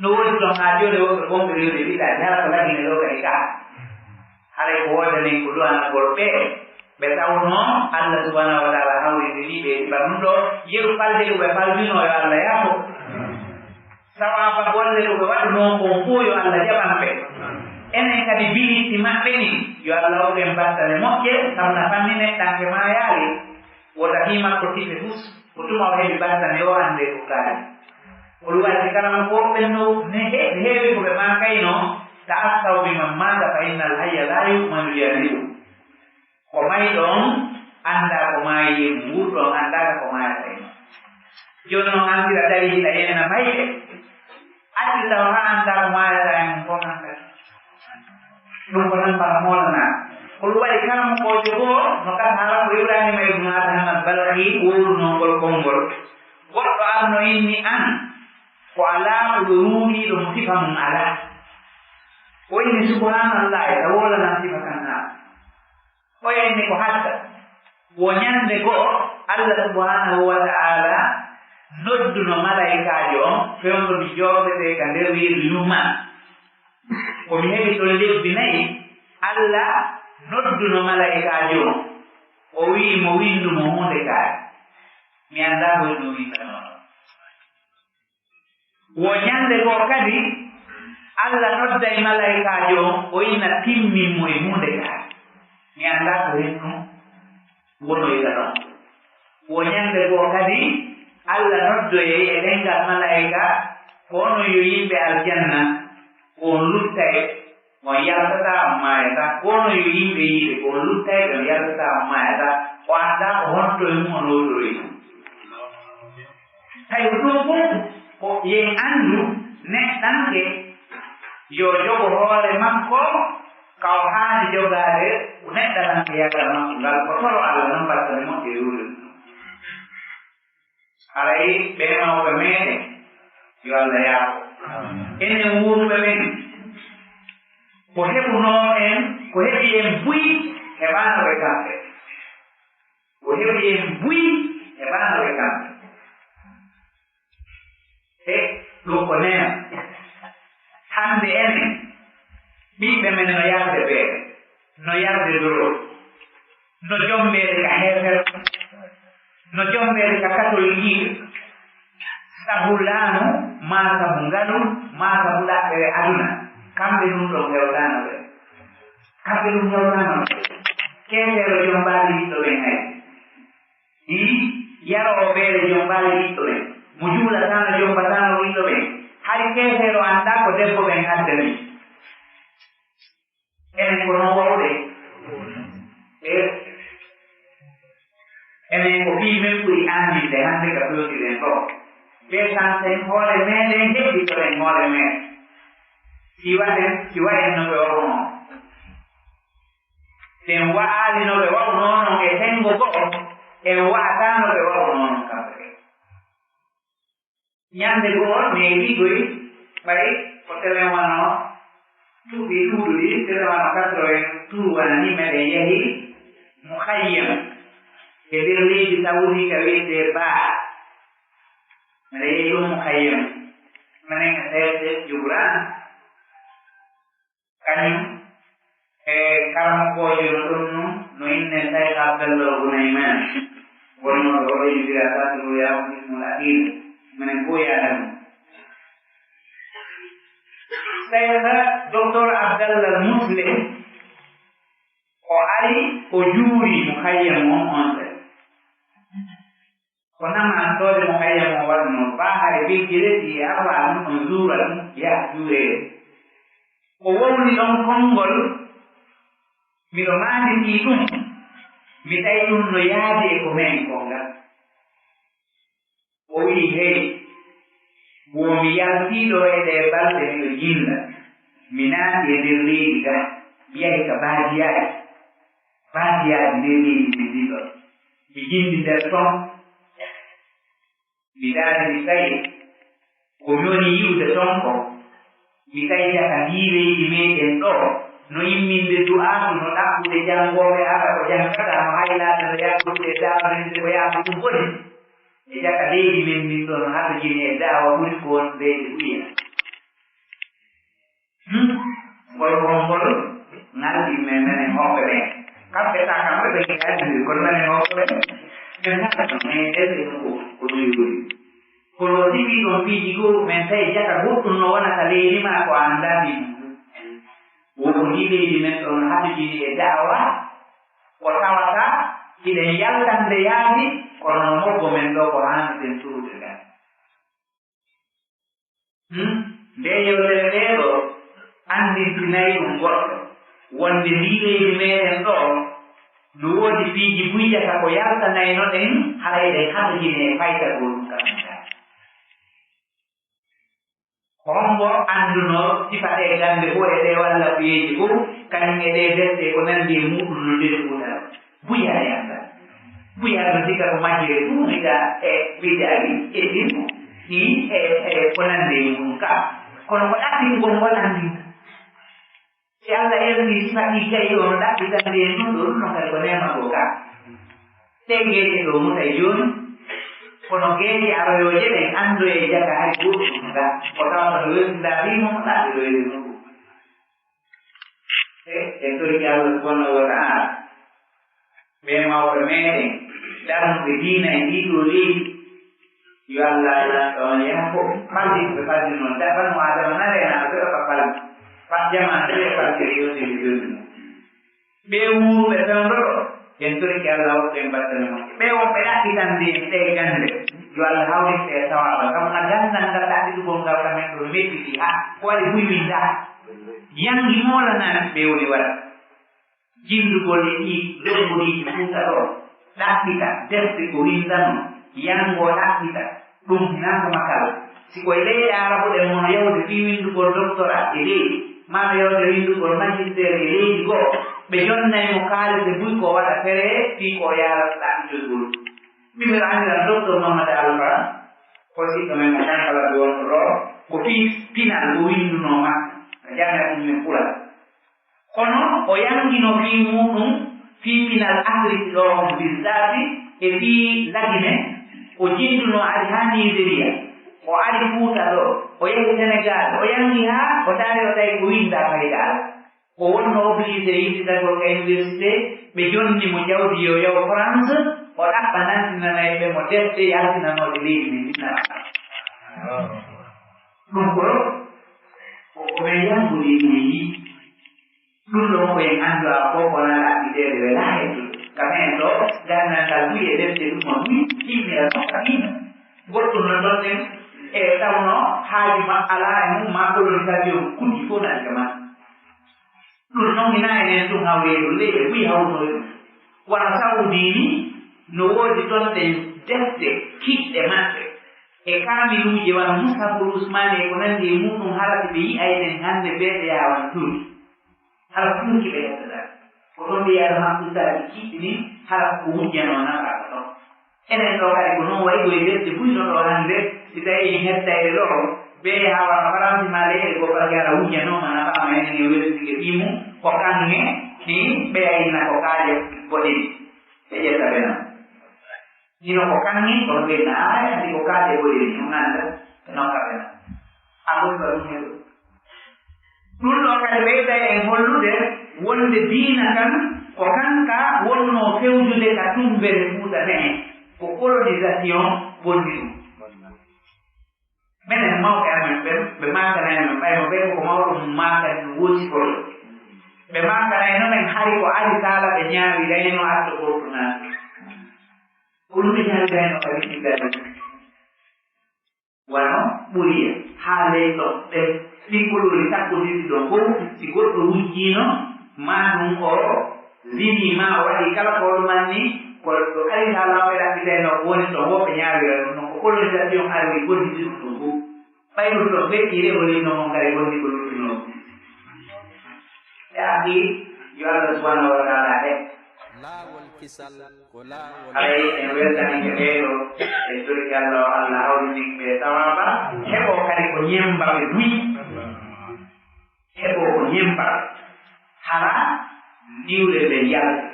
Speaker 4: no woodi ton haa jooni woɓɓe gonɓe rewde wiɗaade hala ko lagine ɗo kadi kaa haray ko woodanen ko duwanagol ɓe tawno Allah subhanahu wa taala hawrindiri ɓe ɗiɓa ɗum ɗo yeru falde ɗo ɓe falbino yo Allah yaafo sawaba golle ɗo ɓe waɗu noon kon fuu yo Allah jaɓan ɓe enen kadi bilitti maɓɓe ni yo Allah hoɓen battane moƴƴe samna fannine ɗanke ma yaari wota himakko tiɓe tus ko tuma o heɓi battane o hannde ko kaari olu waɗi kalam ko ɓenno heewi ko ɓe makayno ta'assaw biman mata fa innal hayya la yu'manu yalihu ko may ɗon annda ko maayi nguurɗon anndaka ko maayata en jooni noon andira dari hila yenena mayɓe addi taw haa annda ko maayata en konankati ɗum ko nan mbara moolana ko ɗum waɗi kala mo kojo goo no kata hala ko ibrahima ibnu adham al balaki wowrunongol konngol goɗɗo arno inni an ko alaa ɗo ruuhiiɗo mo sifa mum alaa o inni subhanallah e wolana sifa kan haa o yenni ko hatta wo ñande goo Allah subhanahu wa ta'ala nodduno malaikaajo on fewndo mi jooɓete ka nder wiiru yuma komi heɓi ɗon lebbi nayi Allah nodduno malaikaajo on o wii mo windumo hunde kaari mi anndaa ko no windanoon wo ñande goo kadi Allah nodday malaikaajo on o inna timminmo e hunde kaari mi anndaa ko hennu wonoyta ɗon wo ñande goo kadi Allah noddoye e ɗengal malaika kono yo yimɓe aljanna on luttay on yaltata on maayata kono yo yimɓe yiiɓe on luttay on yaltata on maayata o anndaa ko honto e mum on lowɗoyi tawi ɗum fof ko yen anndu neɗɗanke yo jogo hoore makko kaw haani jogaade neɗɗananke yagal makko ngal ko toro Allah noon mbattane moƴƴe yuurde alay ɓe mawɓe meeɗen yo Allah yaako enen wuurɓe men ko heɓunoo en ko heɓi en buyi heɓaanoɓe kamɓe ko heɓi en buyi heɓaanoɓe kamɓe e ɗum ko nena hannde enen ɓiɓɓe men no yarde beeɗe no yarde dorol no jombeede ka heefere no jombeede ka katolikiiɓe sabu laamu maa sabu ngalu maa sabu ɗaɓɓere aduna kamɓe ɗum ɗon hewtaano ɓe kamɓe ɗum hewtaano ɓe keeteero jombaali yiɗɗo ɓen hay i yaroo ɓeere jombaali yiɗɗo ɓen mo juulataano jombataano yiɗɗo ɓen hay keeteero anndaa ko debbo ɓen hadde ni enen ko noon wawɗe e enen ko fii men ɓuri anninde hannde ka pewtiɗen ɗo ɓe santen hoore meeɗen heɓɗitoɗen hoore meeɗen si waɗen no ɓe waɗuno sen wa'aali no ɓe waɗunoonon e sengo go'o en wa'ataa no ɓe waɗunoonon kamɓe ñande goo me ligoy ɓay ko telewano tuuɓi ɗuuɗuɗi telewano 83 wana ni meɗen yahi Mukhayyam e nder leydi Saudi ka wiyete Baa meɗen yehi ɗum Mukhayyam minen e seede Jubran kañum e karamokojo no ɗum num no inne Cheikh Abdallah Bounayman wonnoɗo oɗo yidira Sadru Yawmul Akhir minen fof yaɗan Cheikh docteur Abdallah Muslim o ari o juuri Mukhayyam on ɓe ko namantode Mukhayyam o waɗno bahare bijjire ɗi awa ɗum on juura ɗum yaha juurede o wowni ɗon konngol miɗo maanditi ɗum mi tawi ɗum no yaadi e ko men kongal o wii hey womi yaltiiɗo e ɗe balɗe miɗo jinda mi naati e nder leydi ga mi yahi ka baadiyaaji nder leydi mi ndiɗo mi jindi nder ton mi daari mi tawi ko mi woni yiwde ton ko mi tawi jaka ndi leydi meɗen ɗo no yimminde du'aatu no ɗaɓɓude janngooɓe ara ko janngata no haylaade no yaɓɓude e daawarinde ko yaaɓa ɗum boni e jaka leydi men ndin ɗo no haɗo jini e daawa ɓuri ko won leydi ɓuya koye konngol ngalɗi men menen hoɓɓe ɓen kamɓe ta kamɓe ɓe anndiri kono menen hoɓɓe ɓen men haɗa men ɗeɗe ko ɗum ɓuri kono siwi ɗon piiji goo men tawi jaka goɗɗum no wonata leydi ma ko anndani woko ndi leydi men ɗon hatojini e daawa ko tawata hiɗen yaltande yaadi kono no moggo men ɗo ko hannden turude ngan nde yewtere nde ɗo anndintinayi ɗum goɗɗo wonde ndi leydi meɗen ɗo no woodi piiji buyjata ko yaltanayno ɗen hara eɗen hatojini e fayda goo ɗum kam hombo annduno sifaɗe gande fof e ɗe walla piyeji fof kañum e ɗe defte ko nandi e muɗum no nder ɓuuɗal buya yanda buya no siga ko majjire ɗuumiɗa e bidaɗi e ɗin ɗi e ko nandi e mum ka kono ko ɗaɓɓingol ngol andinta si Allah erni sifaɗi gayi o no ɗaɓɓitande e ɗum ɗo ɗum no kadi ko nema ɗo ka te geeƴe ɗo mutay joni kono geeƴe aroyoje ɗen anndu e jaga hay goɗɗum ga ko tawata no weltindarimo no ɗaɓɓi ɗo ede nokku e toriki Allah subhanahu wa ta'ala ɓe mawɓe meɗen darnuɓe diina e ndiɗo leydi yo Allah on yaha fof falli ɓe falli noon banu adama narena ɓe ɗoka falli pat jaman ɓe falli yosiri joni ɓe wuuɓe fewdoɗo en toriki Allah woɓɓe mbattane moƴƴe ɓe wonɓe ɗaɓɓitande ɗe gande yo Allah hawrinte e sawaba kam a gandal ngal ɗaɓɓitugol ngal kamen ɗo mettiti ha ko waɗi huywinta yangi molanani ɓe woni waɗa jindugol e ɗi longoliji fuuta ɗo ɗaɓɓita defte ko windano yango ɗaɓɓita ɗum nakoma kala sikoye leyɗe arabuɗen mono yawde fi windugol doctorat e leydi mano yawde windugol magistére e leydi goo ɓe jonnaymo kaalide buy ko waɗa fere fi ko yarata ɗaɓɓitogol mimiro andiran docteur Mamadou Alpha ko siɗɗo men mo kankala ɓe wonɗo ɗo ko fi pinal o windunoma jange ɗummen ɓural kono o yangino fi muɗum fi pinal Afrique ɗo on bisdati e fi lagine o jinduno ari ha Nigéria o ari Fuuta ɗo o yehi Sénégal o yangi ha o tawi o tawi ko winda fayda o wonno obligé yititagol ka université ɓe jonnimo jawdi yo yaw France o ɗaɓɓa nantinanayi ɓe mo defte yaltinanoɗe leydi men ɗinaa ɗum ko komin yanngudi ɗum yi ɗum ɗon koyen anndu a fof wona ɗaɓɓiteede welaayeto kamen ɗo gandal buyi e defte ɗum o wi timmira nokkaɗino goɗɗum no ɗonnen e tawno haaji ma alaa e mum ma ɗoɗon tawi o kuɗi fof nalga ma ɗum noon ina enen ɗum hawreeɗo leyɗe buyi hawnoɗe ɗum wona sawdini no woodi ɗon ɗen defte kiɗɗe maɓɓe e kaamiluuje wona Moustapha Ousmane e ko nanndi e muɗum harata ɓe yi'ayɗen hannde beeɗe yaawan turki hala turki ɓe hettaɗaa ko ɗon ɓe yaɗo hamɗutaaji kiɗɗi ni hala ko wujjanoo nafaaka ɗon enen ɗo kadi ko noon wayi koye defte buyno ɗo hannde sidai hetta lo be hawa param male go bagara unya no mana pa main ni wele timu ko kange ni be ina ko kale bodi e ta bena ni no ko kange ko be na ni ko kale bodi ni nganda no ka bena aku baru ni dulu kali beda en hollude wonde dina kan ko kanka wonno fewjude ka tumbere fuda ne ko colonisation bonni menen mawɓe amen ɓe makanayi men ɓayno ɓe ko mawɗo makani wooti kolo ɓe makanayi no men hari ko ari kala ɓe ñaawi dayno arto ɓortunaade ko ɗum ɓe ñaawi dayno kadi ɗiggani wano ɓuriya haa leyɗo ɓe ɗigolori sakkodiri ɗo fof si goɗɗo wujjiino ma ɗum o zini ma o waɗi kala ko ɗum manni ko ari kala ɓe ɗaɓɓitayno ko woni ɗo woɓɓe ñaawira ɗum noon ko colonisation ari godditi ɗum ɗum fof ɓayru ɗo feƴƴi revolino mon kadi gondi ko luttuno e akhi yo Allah subhanahu wa taala he ay en weltanike ɓeeɗo e torki Allah Allah hawrininɓe tawaba heɓo kadi ko ñemba ɓe duyi heɓo ko ñemba hara ndiwle ɓe yalta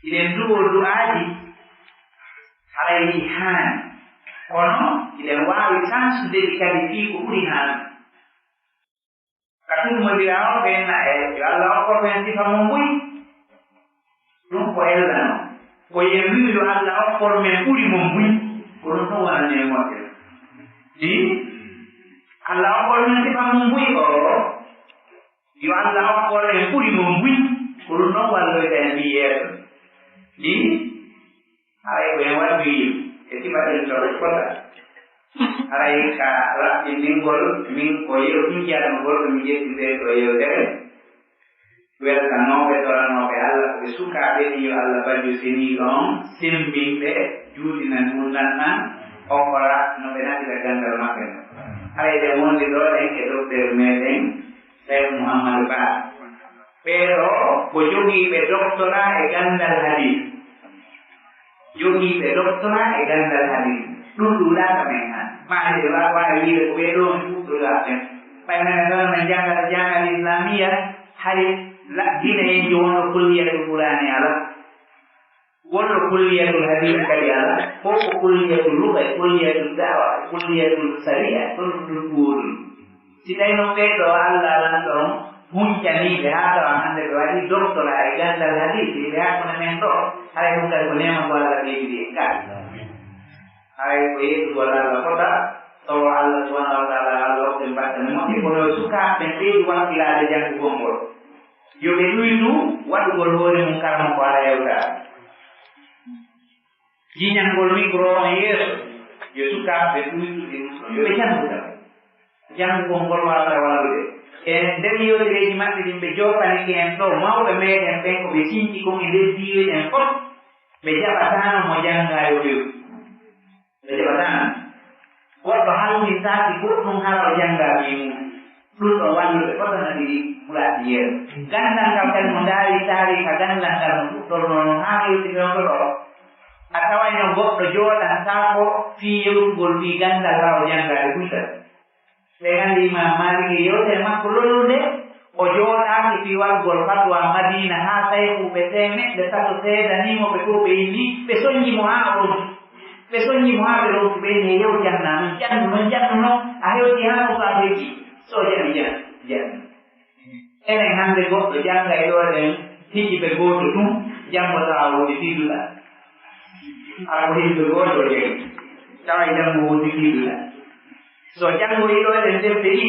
Speaker 4: iɗen duwo du'aaji haɗa yi haani kono iɗen waawi sansude ɗi kadi fii ko ɓuri haani ka tummodiraawo ɓenna e yo Allah okko ɓen sifa mo mbuyi ɗum ko ellano ko yen wiwi yo Allah okkol men ɓuri mo mbuyi ko ɗum ɗum wonane moƴƴe i Allah okkol men sifa mo mbuyi o yo Allah okkol en ɓuri mo mbuyi ko ɗum ɗon walloyta en mbi yeeso i haray ko en waɗi e sifaten to kota haray ka raɓɓindingol min ko yewtujatngol ɗo mi ƴettide ɗo yewtere weltanooɓe toranooɓe Allah ɓe sukaaɓe ni yo Allah balju seni ɗon sembinɓe juutina dundanɗan okkora no ɓe natira gandal maɓɓe no haray ɗen wonde ɗo ɗen e docteur meɗen Cheikh Mouhamadou Ba ɓeeɗo ko jogiiɓe doctorat e gandal hadis jogiiɓe doctorat e gandal hadis ɗum ɗuuɗaaka men han maade ɓe waawi wiide ko ɓeeɗo mi fuɗɗoraaɓen ɓaynane ɗon men janngata jangal islamia hay gine en jowono kulliyatul qur'ani ala wonno kulliyatul hadis kadi ala fof ko kulliyatul luga kulliyatul dawa kulliyatul saria ɗon ɗum ɗuuɗum si tawi noon ɓeeɗo Allah lan ɗon huncaniɓe haa tawa hannde ɓe waɗi doctorat e gandal hadis ɓe hakkude men ɗo hay ɗum kadi ko nema ko Allah ɓeydi e kaal hay ko yettugol Allah fota tawa Allah subhanahu wa taala Allah oɓe mbattane moƴƴe kono sukaaɓe ɓeydi wakkilade janngugol ngol yo ɓe ɗuytu waɗugol hoore mum karama ko ala yewtaa jiñangol micro on yeeso yo sukaaɓe ɗuytu yo ɓe jannguta janngugol ngol wawata wallude e nder yewtereji maɓɓe ɗin ɓe jopanike en ɗo mawɓe meɗen ɓen ko ɓe sinci kon e nder diine en fof ɓe jaɓatano mo janngayo ɓew ɓe jaɓatano goɗɗo halmi saati goɗɗum hara o jannga mimum ɗum ɗo walluɓe fotana ɗiɗi ɓuraɗi yeeso gandal ngal kadi mo ndaari taari ka gandal ngal no ɗuɗɗorno noon haa yewtiɗonɗo ɗo a tawayno goɗɗo jooɗan saako fii yewtugol fii gandal ha o janngade guytat ɓe nganndi Imam Malik yewtere makko lollude o jooɗaaki fii walgol fatwa Madina haa sayhuɓe temeɗɗe tato seedanimo ɓe to ɓe inni ɓe soññimo haa o ɗum ɓe soññimo haa ɓe ɗon ɓeyni yewtiyanna min jannuno a hewti haa ko faabeji so jami janni enen hannde goɗɗo jannga e ɗo ɗen hiji ɓe gooto ɗum jammo tawa woni fiiduɗa ala ko himɓe gooto jegi tawa jammo woni fiiduɗa so janngoyi ɗo ɗen defte ɗi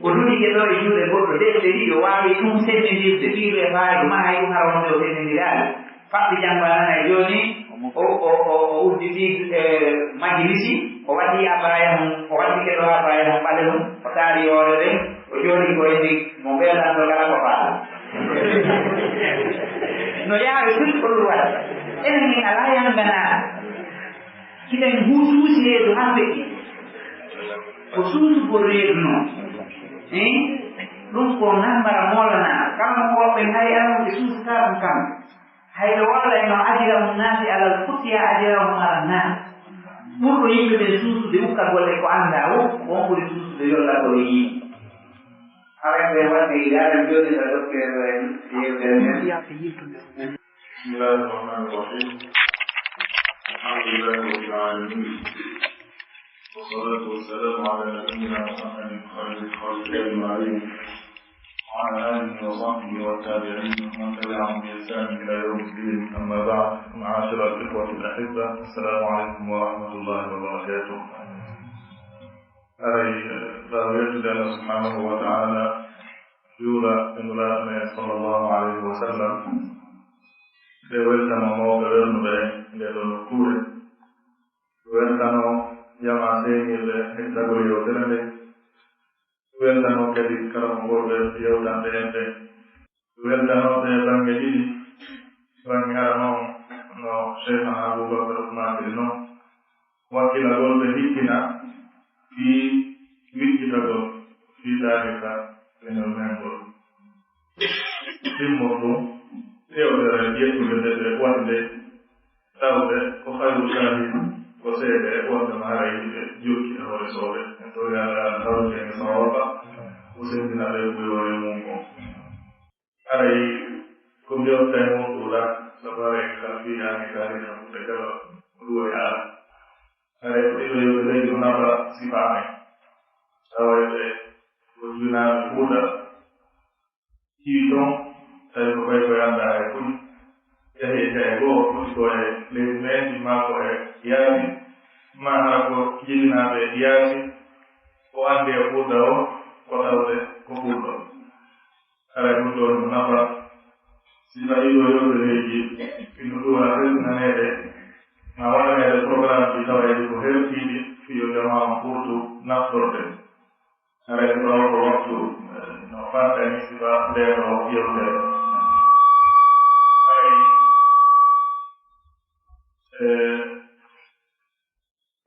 Speaker 4: ko duɗike ɗo e juuɗe goɗɗo defte ɗi o waawi ɗum sendindirde fiidu e faayi ma hay ɗum hara wonde o sendindiraali faɓɓi janngo anana e jooni o udditi majlisi o waɗi abaya mum o waɗike ɗo abaya mum ɓale mum o taari hoore ɗen o jooɗi ko enni mo ɓeeɗanɗo kala ko faala no yaawi tun ko ɗum waɗa enen min alaa yannganaa hiɗen huusuusi reedu haa feƴƴi ko suusugol reedu noon ɗum ko nambara moolanaa kamɓe woɓɓe hay anuɓe suusataa ɗum kamɓe hayɓe walla eno ajira um naasi alal futiya ajira um ala naas ɓurɗo yimɓe ɓe suusude hukka golle ko annda o won ɓuri suusude yolla ko e yii haren ɓe waɗde yaran joni ta dokkere yewtere men
Speaker 5: bismillahi rahmani rahim alhamdulillahi rabbil alamin والصلاة والسلام على نبينا محمد خير الخلق أجمعين وعلى آله وصحبه والتابعين ومن تبعهم بإحسان إلى يوم الدين. أما بعد، معاشر الإخوة الأحبة، السلام عليكم ورحمة الله وبركاته. أري ضرورة الله سبحانه وتعالى يولى من الله صلى الله عليه وسلم لويلتنا موضع ورنبه للنكورة ويلتنا jama señirle hectagol yewtere nde weldano kadi karamogoɓe yewtande hemɓe weldanoɓe bange ɗiɗi bange ara noon no cheikhana aboubacar ousmaniri noon wakkilagol ɓe hikkina fi wiƴƴitagol fi tarika leñol mengol timmor ɗum yewtere ƴettude nde ɓe wande tawde ko hayru shahid ko seede wonde ma haray jokki e hoore sooɓe en to yalla tawtene sawaba o sendina ɓe ɓuyore mum o haray ko mbiyonten mum ɗuɗa sabare kala fiyani tarika ɓe kala ɗuwori ala haray ko ɗiɗo yewde leydi o nafa sifame tawa ɓe ko junaɓe ɓuuɗa hiwi toon tawi ko ɓay koye annda e fuɗi yahi e goo foti ko e leydi men ma ko e yaasi ma haa ko jillinaaɓe yaasi ko anndi e ɓurda o ko tawde ko ɓurɗo haray ɗum ɗon nafa si tawiɗo yewde leydi ino ɗuwa resinaneede ma waɗaneede programme ji taweede ko hertiiɗi fiyo jamama ɓurdu naftorde haray ko tawa ko waktu no fantani siba ndeeno yewtere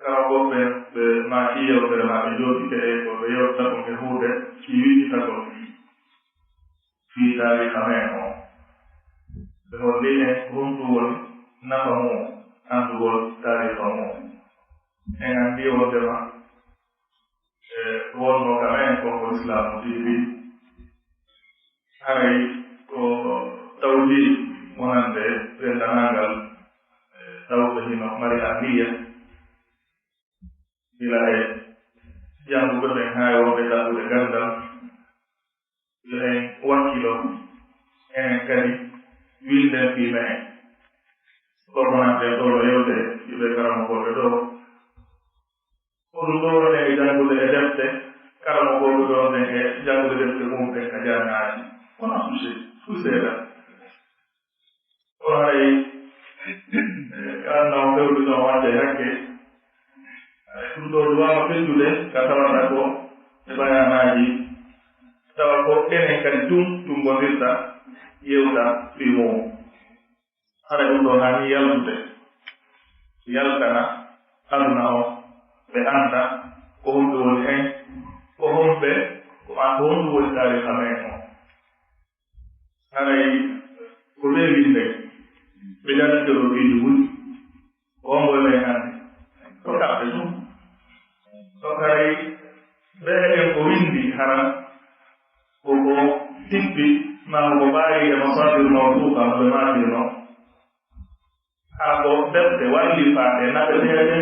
Speaker 5: karagoɓe ɓe maaki yewtere ma ɓe jooɗike e ko ɓe yewta ɗum e huude ki wiɗitagol fii tarika men o ɓe hollini rumɗugol nafa mum anndugol tarika mum en anndi wondema e wonno ka men konko islamu diwi haray ko tawdi wonande rendanangal tawɓe hino mari anniya ila e jannguɓe ɓen haa wonɓe ɗaɓɓude gandal yo en wakkilo enen kadi winden fiime en ɓornanɓe ɗono yewde yiɓe karamogoɓe ɗo hoɗum ɗoone e janngude e defte karamogoɓe ɗon e janngude defte mumɗen ka jangaaji wona suuse suuseeɗa kono hay annaw fewɗi ɗon wadde hakke ɗum ɗo duwama feddude ka tawata ko e bayanaji tawa ko enen kadi tumbodirta yewta fi mum hara ɗum ɗo hani yaltude yaltana aduna o ɓe anda ko honɗum woni en ko honɓe ko honɗum woni tarika men o haray ko weewinde ɓe jannitoro wiide wuɗi wongo men hannde to kaɓɓe ɗum to haray ɓe en ko windi hara koko tippi ma ko ɓaari e masadir mawduka no ɓe maatirno haa ko defte walli faade naɓeteede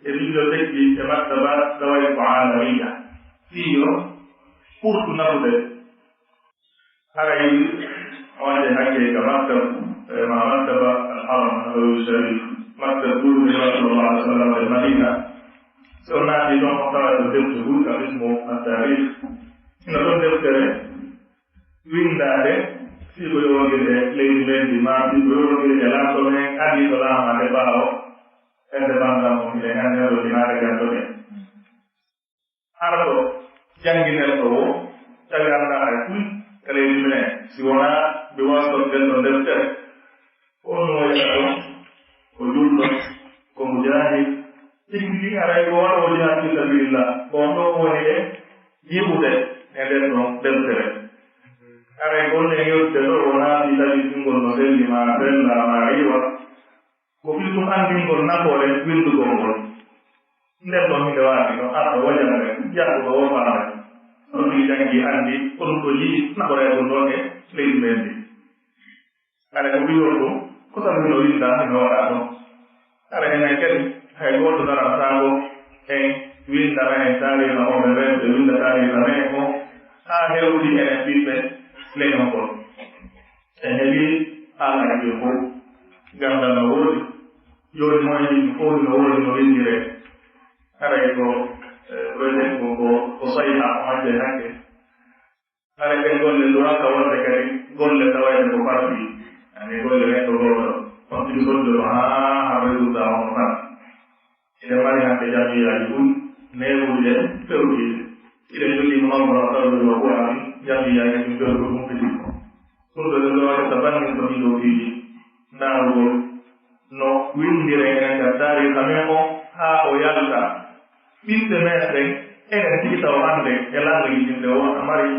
Speaker 5: e bibliothèque ji e maktaba dawai ko alamiya fiyo ɓurtu nafude haray wonde hakke ka maktab ma maktaba alharam nabawi sharif maktab ɓurɗo sallallahu alih wa sallam e madina so naati ɗon o tawata defte ɓurka ismo attarih ino ɗon deftere windaade sigo yowogide leydi men di ma sigo yowogide e lanto men addiɗo laamade ɓaawo indépendance o mine hanndeɗo dinaade gantoɗen arɗo jannginelɗo o tawi annda hay fuy e leydi minen si wonaa ɓe waston ɗenɗo deftere on woyata ɗon ko julɗo ko mujahid tigi aray ko waɗo jihad fi sabilillah on ɗon woni e yiɓude e nden ɗon deftere aray gonne yewtude ɗo wonaa ɗi tawi ɗingol no selli ma sella ma riwa ko ɓi ɗum anndingol nafoore windugol ngol nden ɗon hinde waati no arɗo wojanare yakkuɗo wofaare ɗon ɗi jangi anndi ko ɗum ɗo yiɗi naɓoreego ɗon e leydi men ndi ara ko wiyo ɗum ko sabu no winda hino waɗa ɗon ara enen kadi hay goto daratago en windana en taarina o ɓe remɓe winda taarina men o haa hewdi enen ɓiɓɓe leñol ngol en heɓi haalaji fof gandal no woodi jooni moyni fof no woodi no windire aray ko weten ko sayiha o majje hakke ara ɓen golle duraka wonde kadi golle tawayde ko parti ani golle neɗɗo goɗɗo on ɗiɗi golliro haa résultat on tan ine mari hande jamiyaji ɗum newude fewɗide ine jogii nombre tawɗo ɓoami jamiyaji ɗum fewɗo humpiti ɗum ɗo ɗo waɗata bannin ko ɗiɗo fiiji ndaarugol no windire enen ka tarika men o haa o yalta ɓiɓɓe meɗen enen tigi taw hande e langue ji ɗinde o a mari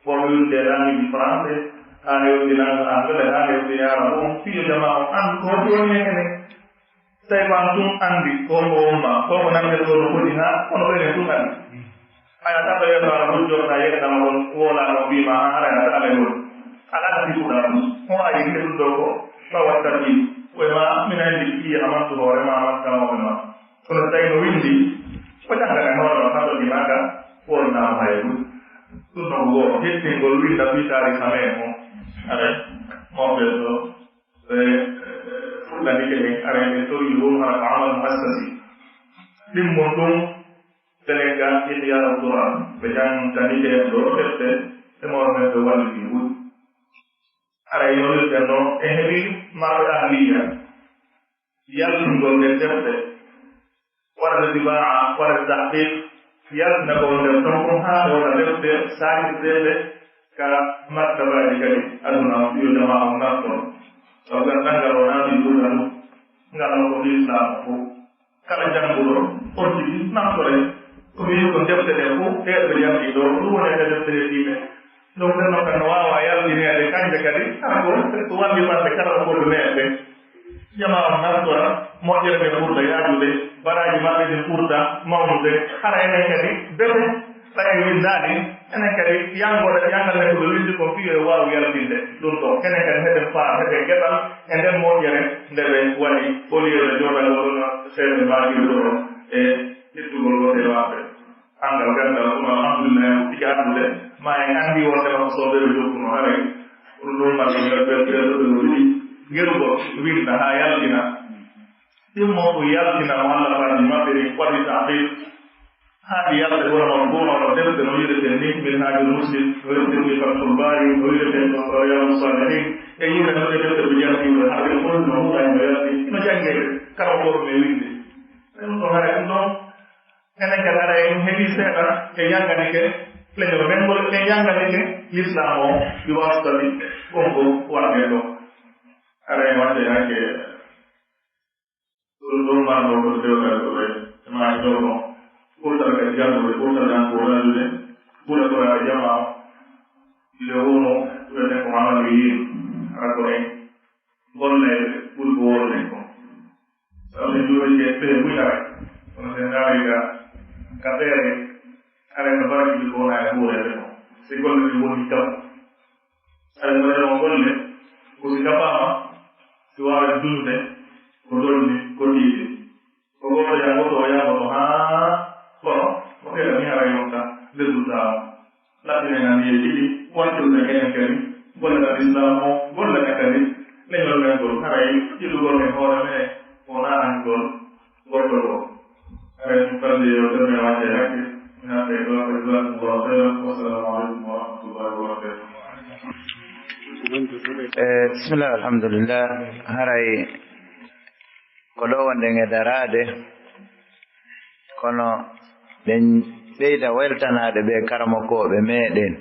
Speaker 5: bon wilde langue ji français haa hewdi langue anglais haa hewdi yara on fiyo jama o andu ko woni enen tawi wan tum anndi wonmo womma koko nande ɗo no foti haa kono ɓenen tum anndi aya taɓa yettara hujjorɗa yettama on wolaɗo mbima haraya taɓe woni alaɗa sifuɗa ɗum o ayi heɗum ɗo ko fa wattati koyema min anndi iya amantu hoorema amantamoɓe ma kono tawi no windi ko janggaɗa hoorema taɗo gimaka wonnama hay ɗum ɗum ɗon goo hettingol winda fitari kamen o aɗa moɓe ɗo fuɗɗani kene arene tori ɗum hara ko amal muassasi ɗimmon ɗum sénégal indi yara duran ɓe jangtanike ɗo defte e mormen ɓe walliti wuɗ ara yolirten noon e heɓi maɓe ahliya yaltingol nden defte waɗa dibaa waɗa tahqiq yaltina ko nder ton kon haa wona defte sakirteɓe ka martabaji kadi aduna yo jama o nafton sabu gandangal o naati ɓurɗa ɗum ngalno ko l'islam fof kala jannguɗo on tigi naftore ko wiyi ko defte ɗe fof ɗeɗo yalti ɗo ɗum wonede deftere diine donc nden noon kan no wawa yaltinede kanje kadi kala ko walli mande kala koɗo neɗɗe jama o naftora moƴƴere ɓe ɓurda yaajude baraji maɓɓe ɗin ɓurda mawnude hara enen kadi defe tawi windani enen kadi yangal nen koɓe windi ko fiyo e wawi yaltinde ɗum ɗo enen kadi heɗen faa heɓe geɗal e nden moƴƴere nde ɓe waɗi au lieu de joɗal ɗono seeɗe mbawiri ɗo e ƴettugol gote waɓe angal gandal ɗum alhamdulillah tigi addude ma en andi wondema ko soɓeɓe jokkuno haray ɗum ɗum mbaɗe ɓeɓɓeɗo ɓe wiɗi gerugo winda ha yaltina ɗimmo ko yaltina mo allah faji maɓɓe ni waɗi tahqiq haɗi yalde wonoon ɓurono defte no wireten ni min hajul muslim no wireten ni fatul bari no wireten no riyadu salihin e yimɓe no ɗe defte ɓe jantiɓe haɓe fof no huɗani no yalti no janggede kala koɗo me winde ɗum ɗo hara ɗum ɗon enen kadi ara en heeɓi seeɗa e janganike leñol mengol e janganike l'islam o ɗi wastani konko waɗe ɗo ara en wadde hakke ɗum ɗum marno ko dewgal ɗo ɓe emaji ɗono ɓurtal kadi jangude ɓurtal jango wallude ɓura koraɓe jama o ile wono wiyeten ko mamadou yiin ara ko en golleɓe ɓuri ko worden ko sabu joni je ɓe muyare kono sen daari ka ɓeere are no baraji ko wona e huurede ko si golle ɗi woni kam are waɗeno golle ko si kaɓama si wawi dunude ko dolni ko ɗiɗi ko goto jangoto o yahoto haa kono ko ɗeɗa mi hara yonta résultat o laɓɓinenani e ɗiɗi wattude enen kadi golleɗan islam o gollene kadi leñol men gol haray ƴiɗugol e hoore me wona angol goɗɗo ɗo haray ɗum kalde yo ɗerne wadde hakke mi haɓɓe ɗo ko jazakumllahu khairan wassalamu aleykum wa rahmatullahi wa barakatuh
Speaker 3: bismillah alhamdulillah haray ko ɗo wonɗen e darade kono ɗen ɓeyda weltanaɗe ɓe karamokoɓe meɗen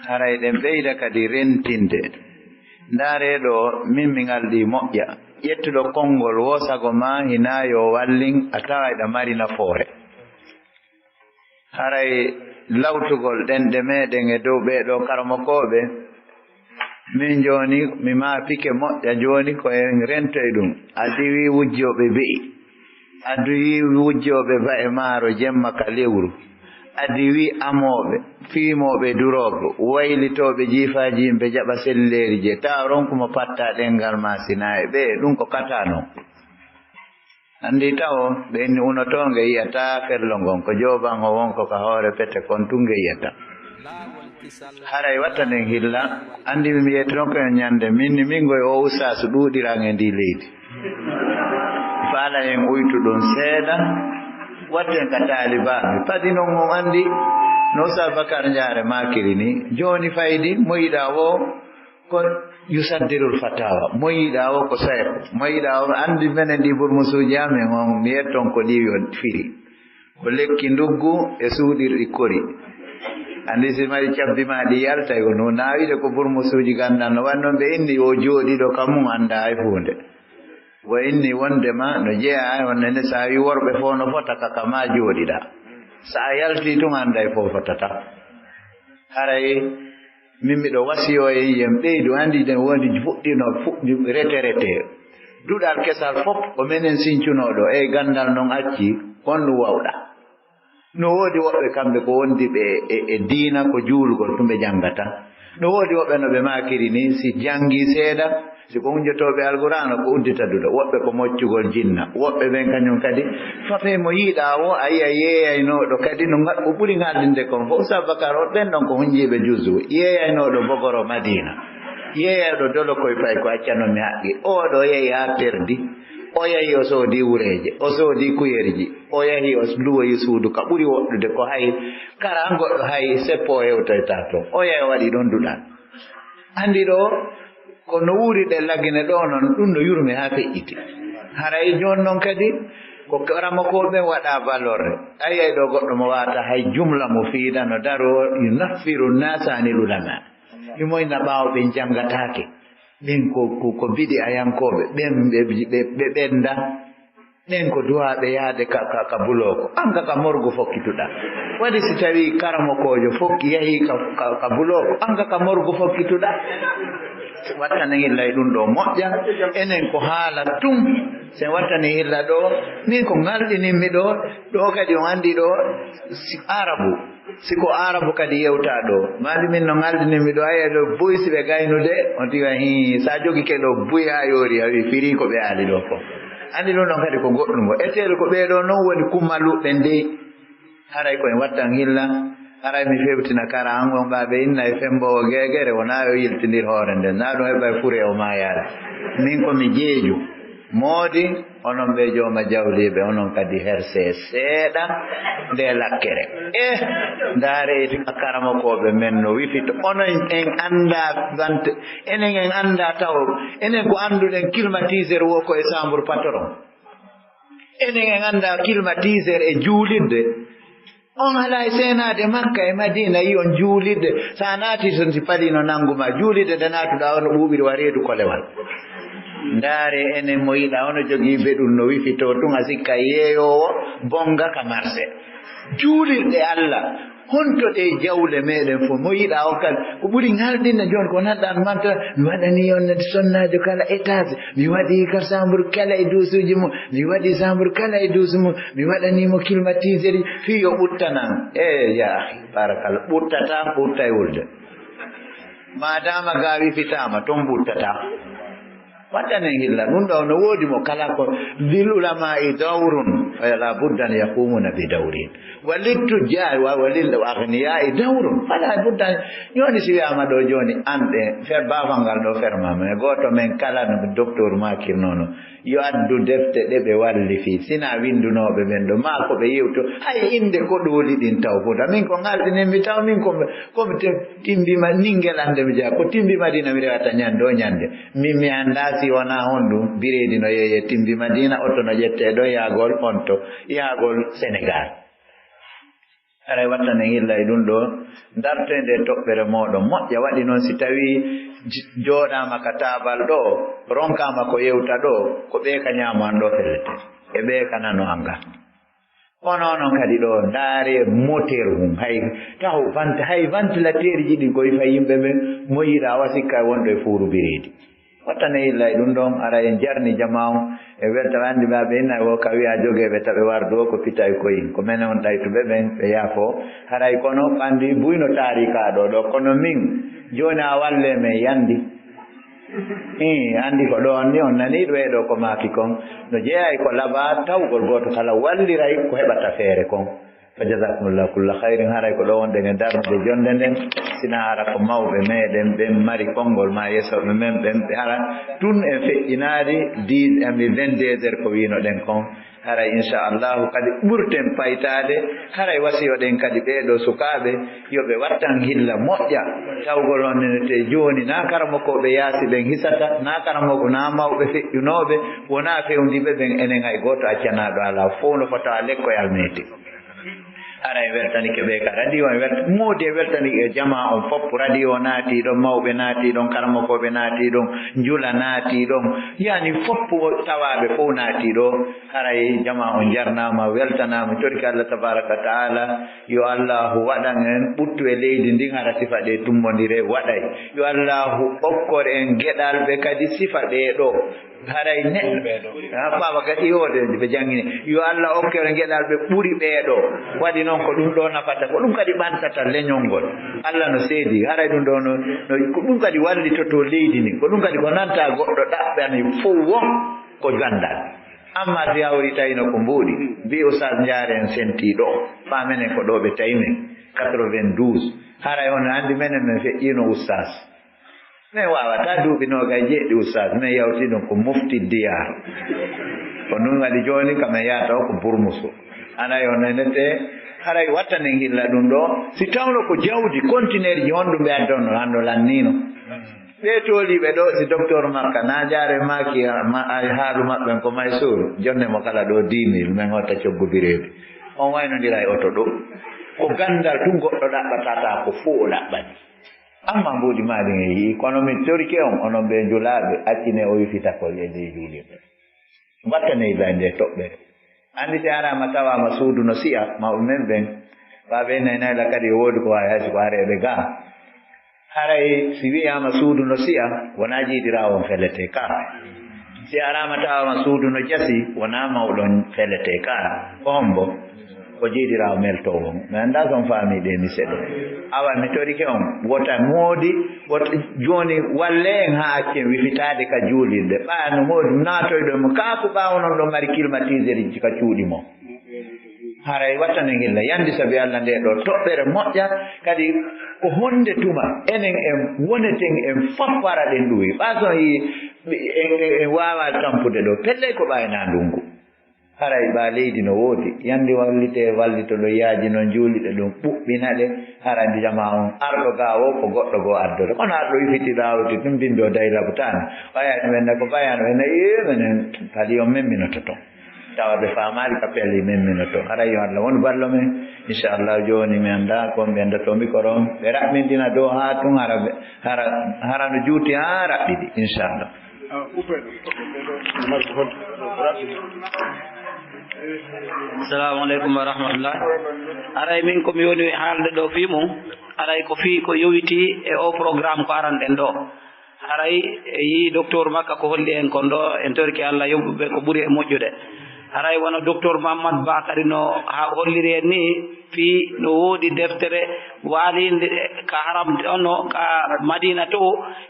Speaker 3: haray ɗen ɓeyda kadi rentinde ndareɗo min mi ngalɗi moƴƴa ƴettuɗo konngol wosago ma hina yo wallin a tawayɗa mari nafoore haray lawtugol ɗenɗe meɗen e dow ɓeɗo karamokoɓe min joni mi maapike moƴƴa joni ko en rentoye ɗum a diwi wujjoɓe beyi adu wi wujjoɓe bae maaro jemma ka lewru adi wi amoɓe fiimoɓe duroɓe waylitoɓe jiifaji yimɓe jaɓa selleri je tawa ronkumo patta ɗengal ma sinaye ɓe ɗum ko katano andi taw ɓe inni unotonge yiyata ferlo ngon ko joban o wonko ka hoore pete kon tunge yiyata haray wattanen hilla andi mi yetron ko ñande minni mingoy o usasu ɗuuɗiran e ndi leydi faala en uytu ɗum seeɗa watten ka taalibaɓe padi noon on andi no Sabacar Ndiare makiri ni joni faydi moyiɗa o ko yusaddirul fatawa moyiɗa o ko sayko moyiɗa o andi menen ɗi burmusuji amen on mi yetton ko ɗiwi on firi ko lekki nduggu e suuɗirɗi kori andi si mari cabbi ma ɗi yaltay ko no naawide ko burmusuji gandan no wannon ɓe inni o jooɗiɗo kamum anda hay hunde wo inni wondema no jeeya wonnene sa wi worɓe fof no fota kaka ma jooɗiɗa sa a yalti tun anday fof fotata haray min miɗo wasiyo e yiyem ɓeydu andi den wondi fuɗɗi reterete duɗal kesal fof ko menen sincunoɗo e gandal noon acci honɗum wawɗa no woodi woɓɓe kamɓe ko wondiɓe e diina ko juulgol tumɓe janggata no woodi woɓɓe no ɓe makiri ni si jangi seeɗa si ko hunjotoɓe alqur'ana ko uddita duɗa woɓɓe ko moccugol jinna woɓɓe ɓen kañum kadi fafe mo yiiɗa o a yiya yeeyaynoɗo kadi no ko ɓuri ngaldinde kon fof Sabacar o ɓen ɗon ko hunjiɓe jusu yeeyaynoɗo bogoro Madina yeeyayɗo dolo koye pay ko accano mi haqqi oɗo yeeyi ha perdi o yahi o soodi wureje o soodi kuyerji o yahi o luwoyi suudu ka ɓuri woɗɗude ko hay kara goɗɗo hay seppo o hewtoyta toon o yahi o waɗi ɗon duɗal andi ɗo ko no wuuri ɗe laggine ɗo noon ɗum no yurmi ha feƴƴiti haray joni noon kadi ko ramakoɓe waɗa ballorre ayiyay ɗo goɗɗo mo wata hay jumla mo fiida no daro yunaffiru nasani ulama imoyna ɓaawo ɓe jangatake ɓen ko biɗi ayankoɓe ɓen ɓe ɓenda ɓen ko duwaɓe yaade ka buloko anga ka morgu fokkituɗa waɗi si tawi karamokojo fokki yahi ka buloko anga ka morgu fokkituɗa wattane hilla e ɗum ɗo moƴƴa enen ko haala tum sen wattane hilla ɗo min ko ngalɗininmi ɗo kadi on andi ɗo siko arabu kadi yewta ɗo mali min no ngalɗininmi ɗo aye ɗo boysi ɓe gaynude on tiwa sa jogi ke ɗo buy ha yoori a wi firi ko ɓe aali ɗo fof andi ɗum ɗon kadi ko goɗɗum ngo etede ko ɓeɗo noon woni kummaluɓe ndey haray koye wattan hilla haray mi fewtina kara an on ɓaɓe inna e fembowo gegere wona o yiltinir hoore nden na ɗum heɓa fure o mayare min komi jeeju moodi onon ɓe jooma jawliɓe onon kadi herse seeɗa nde lakkere ndaare karamakoɓe men no wifito onon en anda bante enen en anda taw enen ko anduɗen climatiseur wo ko e chambre patron enen en anda climatiseur e juulidde on ala e senade Makka e Madina yi on juulidde sa naati ton si palino nanguma juulidde nde naatuɗa ono ɓuuɓiri wa reedu kolewal ndaare enen mo yiɗa ono jogiiɓe ɗum no wifito tun a sikka yeeyowo bonga ka marché juulirɗe Allah honto ɗe jawle meɗen fof mo yiɗa o kala ko ɓuri ngalɗinne joni ko natɗan manta mi waɗani on sonnajo kala étage mi waɗi ka chambre kala e duusuji mum mi waɗi chambre kala e duusu mum mi waɗanimo climatiseur fi yo ɓuttanan ya ahi barakalla ɓutta e wulde madama ga wifitama toon ɓuttata waɗanen hilla ɗum ɗo no woodi mo kala ko lil ulama'i dawrun fala budda an yaqumuna bi dawrin wa littujjar wa lil aghniya'i dawrun fala budda joni si wiyama ɗo joni anɗe fer bafal ngal ɗo fermama e goto men kala no docteur makir nono yo addu defte ɗe ɓe walli fi sina windunoɓe ɓen ɗo ma ko ɓe yewto hay inde ko ɗooli ɗin taw futa min ko ngalɗinenmi taw min komi timbima ningelande mi jeeya ko timbi Madina mi rewata ñande o ñande min mi anda si wona on ɗum biredi no yeeye timbi Madina oto no ƴetteɗo yaagol on to yaagol Sénégal aray wattanen hilla e ɗum ɗo dartende toɓɓere moɗon moƴƴa waɗi noon si tawi jooɗama ka tabal ɗo ronkama ko yewta ɗo ko ɓe ka ñaman ɗo fellete e ɓe ka nano anga kono noon kadi ɗo ndaare moteur mum hay taw hay ventilateur ji ɗi koye fa yimɓe ɓen mo yiɗa wa sikka wonɗo e fuuru biredi watane illa ɗum ɗon ara en jarni jama'u e welta andi ba be na wo ka wi'a jogeɓe taɓe wardo ko pitay koyin ko menen on ɗaytuɓe ɓen ɓe yaafo haray kono andi buyno taarika ɗo kono min joni a walle men yandi andi ko ɗo on ni on nani ɗo e ɗo ko maaki kon no jeeyay ko laɓa tawgol goto kala walliray ko heɓata feere kon fa jazakumullahu kulla hayrin haray ko ɗo wonde nge darnude jonde nden sina ara ko mawɓe meɗen ɓen mari konngol ma yesoɓe men ɓen ɓe hara tun en feƴƴinaade 10 emi 22 heures ko winoɗen kon haray inchallahu kadi ɓurten paytade haray wasiyoɗen kadi ɓeeɗo sukaaɓe yoɓe wattan hilla moƴƴa tawgol onnenete jooni na karamokoɓe yaasi ɓen hisata na karamoko na mawɓe feƴƴunooɓe wona fewndiɓe ɓen enen hay gooto accanaɗo ala fof no fota lekkoyal meeti ara e weltanike ɓe ka radio e welta moodi e weltanike e jama on fof radio naati ɗon mawɓe naati ɗon karamokoɓe naati ɗon njula naati ɗon yani fof tawaɓe fof naati ɗo haray jama on jarnama weltanama torki Allah tabaraka wa taala yo allahu waɗan en ɓuttu e leydi ndin hara sifa ɗe tummodire waɗay yo allahu ɓokkor en geɗalɓe kadi sifa ɗe ɗo haray neɗɗo baba kadi yode ɓe jangini yo Allah okkere geɗal ɓe ɓuri ɓeeɗo waɗi noon ko ɗum ɗo nafata ko ɗum kadi ɓantata leñol ngol Allah no seedi haray ɗum ɗo no ko ɗum kadi wallitoto leydi ni ko ɗum kadi ko nanta goɗɗo ɗaɓɓani fof won ko gandal amma si hawri tawino ko mbuuɗi mbi oustad jaaren senti ɗo famenen ko ɗo ɓe tawi men 92 haray on andi menen men feƴƴino oustad mais wawata duuɓi noga jeeɗi oustad mais yawti ɗum ko mufti diyar ko ɗum waɗi joni kamen yahata o ko bourmouso anayi on nenete haray wattanen hilla ɗum ɗo si tawno ko jawdi contenaire ji honɗum ɓe addonno hanno lannino ɓe tooliɓe ɗo si docteur makka na jaare maki haalu maɓɓen ko Maysour jonne mo kala ɗo 10 000 min hotta coggu bireede on waynodira e oto ɗo ko gandal tun goɗɗo ɗaɓɓatata ko fo o ɗaɓɓani amma mbuuɗi maɗin e yii kono min torike on onon ɓe julaaɓe accine o wifita ko e ley juuliɓe mbattane ɓe nde toɓɓere andi si arama tawama suudu no siya mawɓe men ɓen ɓaɓe nanayla kadi woodi ko wawi hayso ko areɓe ga haray si wiyama suudu no siya wona jiiɗirawo on felete ka si arama tawama suudu no jasi wona mawɗon felete ka ko hombo ko jiiɗirawo meltowo mi annda son faami ɗe mi seɗo awa mi torike on wota moodi wota jooni walle en haa accen wifitaade ka juulirde ɓaano moodi naatoyɗo mo kaaku ɓaawonon ɗo mari climatiseur ji ka cuuɗi mo haray wattane hilla yandi sabi Allah nde ɗo toɓɓere moƴƴa kadi ko honde tuma enen en woneten en fappara ɗen ɗuwi ɓaason yi en waawa tampude ɗo pelley ko ɓayna ndungu haray ɓa leydi no woodi yandi wallito ɗo yaaji noon juuliɗe ɗum ɓuɓɓina ɗe harandi jama on arɗo ga o ko goɗɗo goo addode kono arɗo wifiti lawti ɗum bindo day labutani wayani men ko bayano ene menen kadi on memminoto toon tawa ɓe faamali ka pelli memminoto haray yo Allah won ballo men inchallah joni mi anda kon ɓe ndoto micro on ɓe raɓɓindina dow ha tun hara no juuti ha raɓɓiɗi inchallah
Speaker 6: assalamu aleykum wa rahmatullah aray min komi woni haalde ɗo fii mum aray ko fii ko yowiti e o programme ko aranɗen ɗo aray e yii docteur makka ko holli en kon ɗo en torki Allah yomɓuɓe ko ɓuri e moƴƴude aray wona docteur Mamadou Bakary no ha holliri en ni fii no woodi deftere waalinde ka haram onno ka Madina to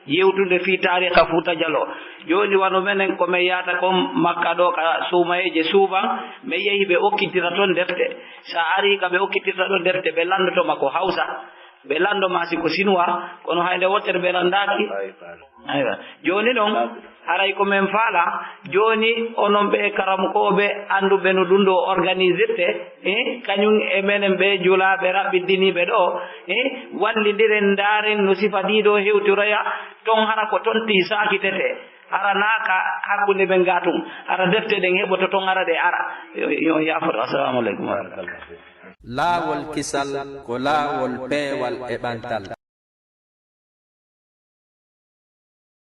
Speaker 6: yewtude fii tariha Fouta Diallo joni wano menen komin yahata comme makka ɗo ka suumayeje suuban mi yeehi ɓe okkitira toon defte sa ari ka ɓe okkitirta ɗon defte ɓe landotoma ko Hausa ɓe landoma si ko Chinois kono hayde wottere ɓe landaki aywa joni ɗon haray komin faala joni onon ɓe karamkoɓe anduɓe no ɗum ɗo organisirte kañum e menen ɓe julaɓe raɓɓiddiniɓe ɗo wallidiren daren no sifa ɗiɗo hewtiroya ton hara ko toon ti sakitete ara naka hakkude ɓe ngatum ara defte ɗen heɓoto toon ara ɗe ara yo yafoto assalamu aleykum wa rahmatullah
Speaker 1: laawol kisal ko laawol peewal e ɓantal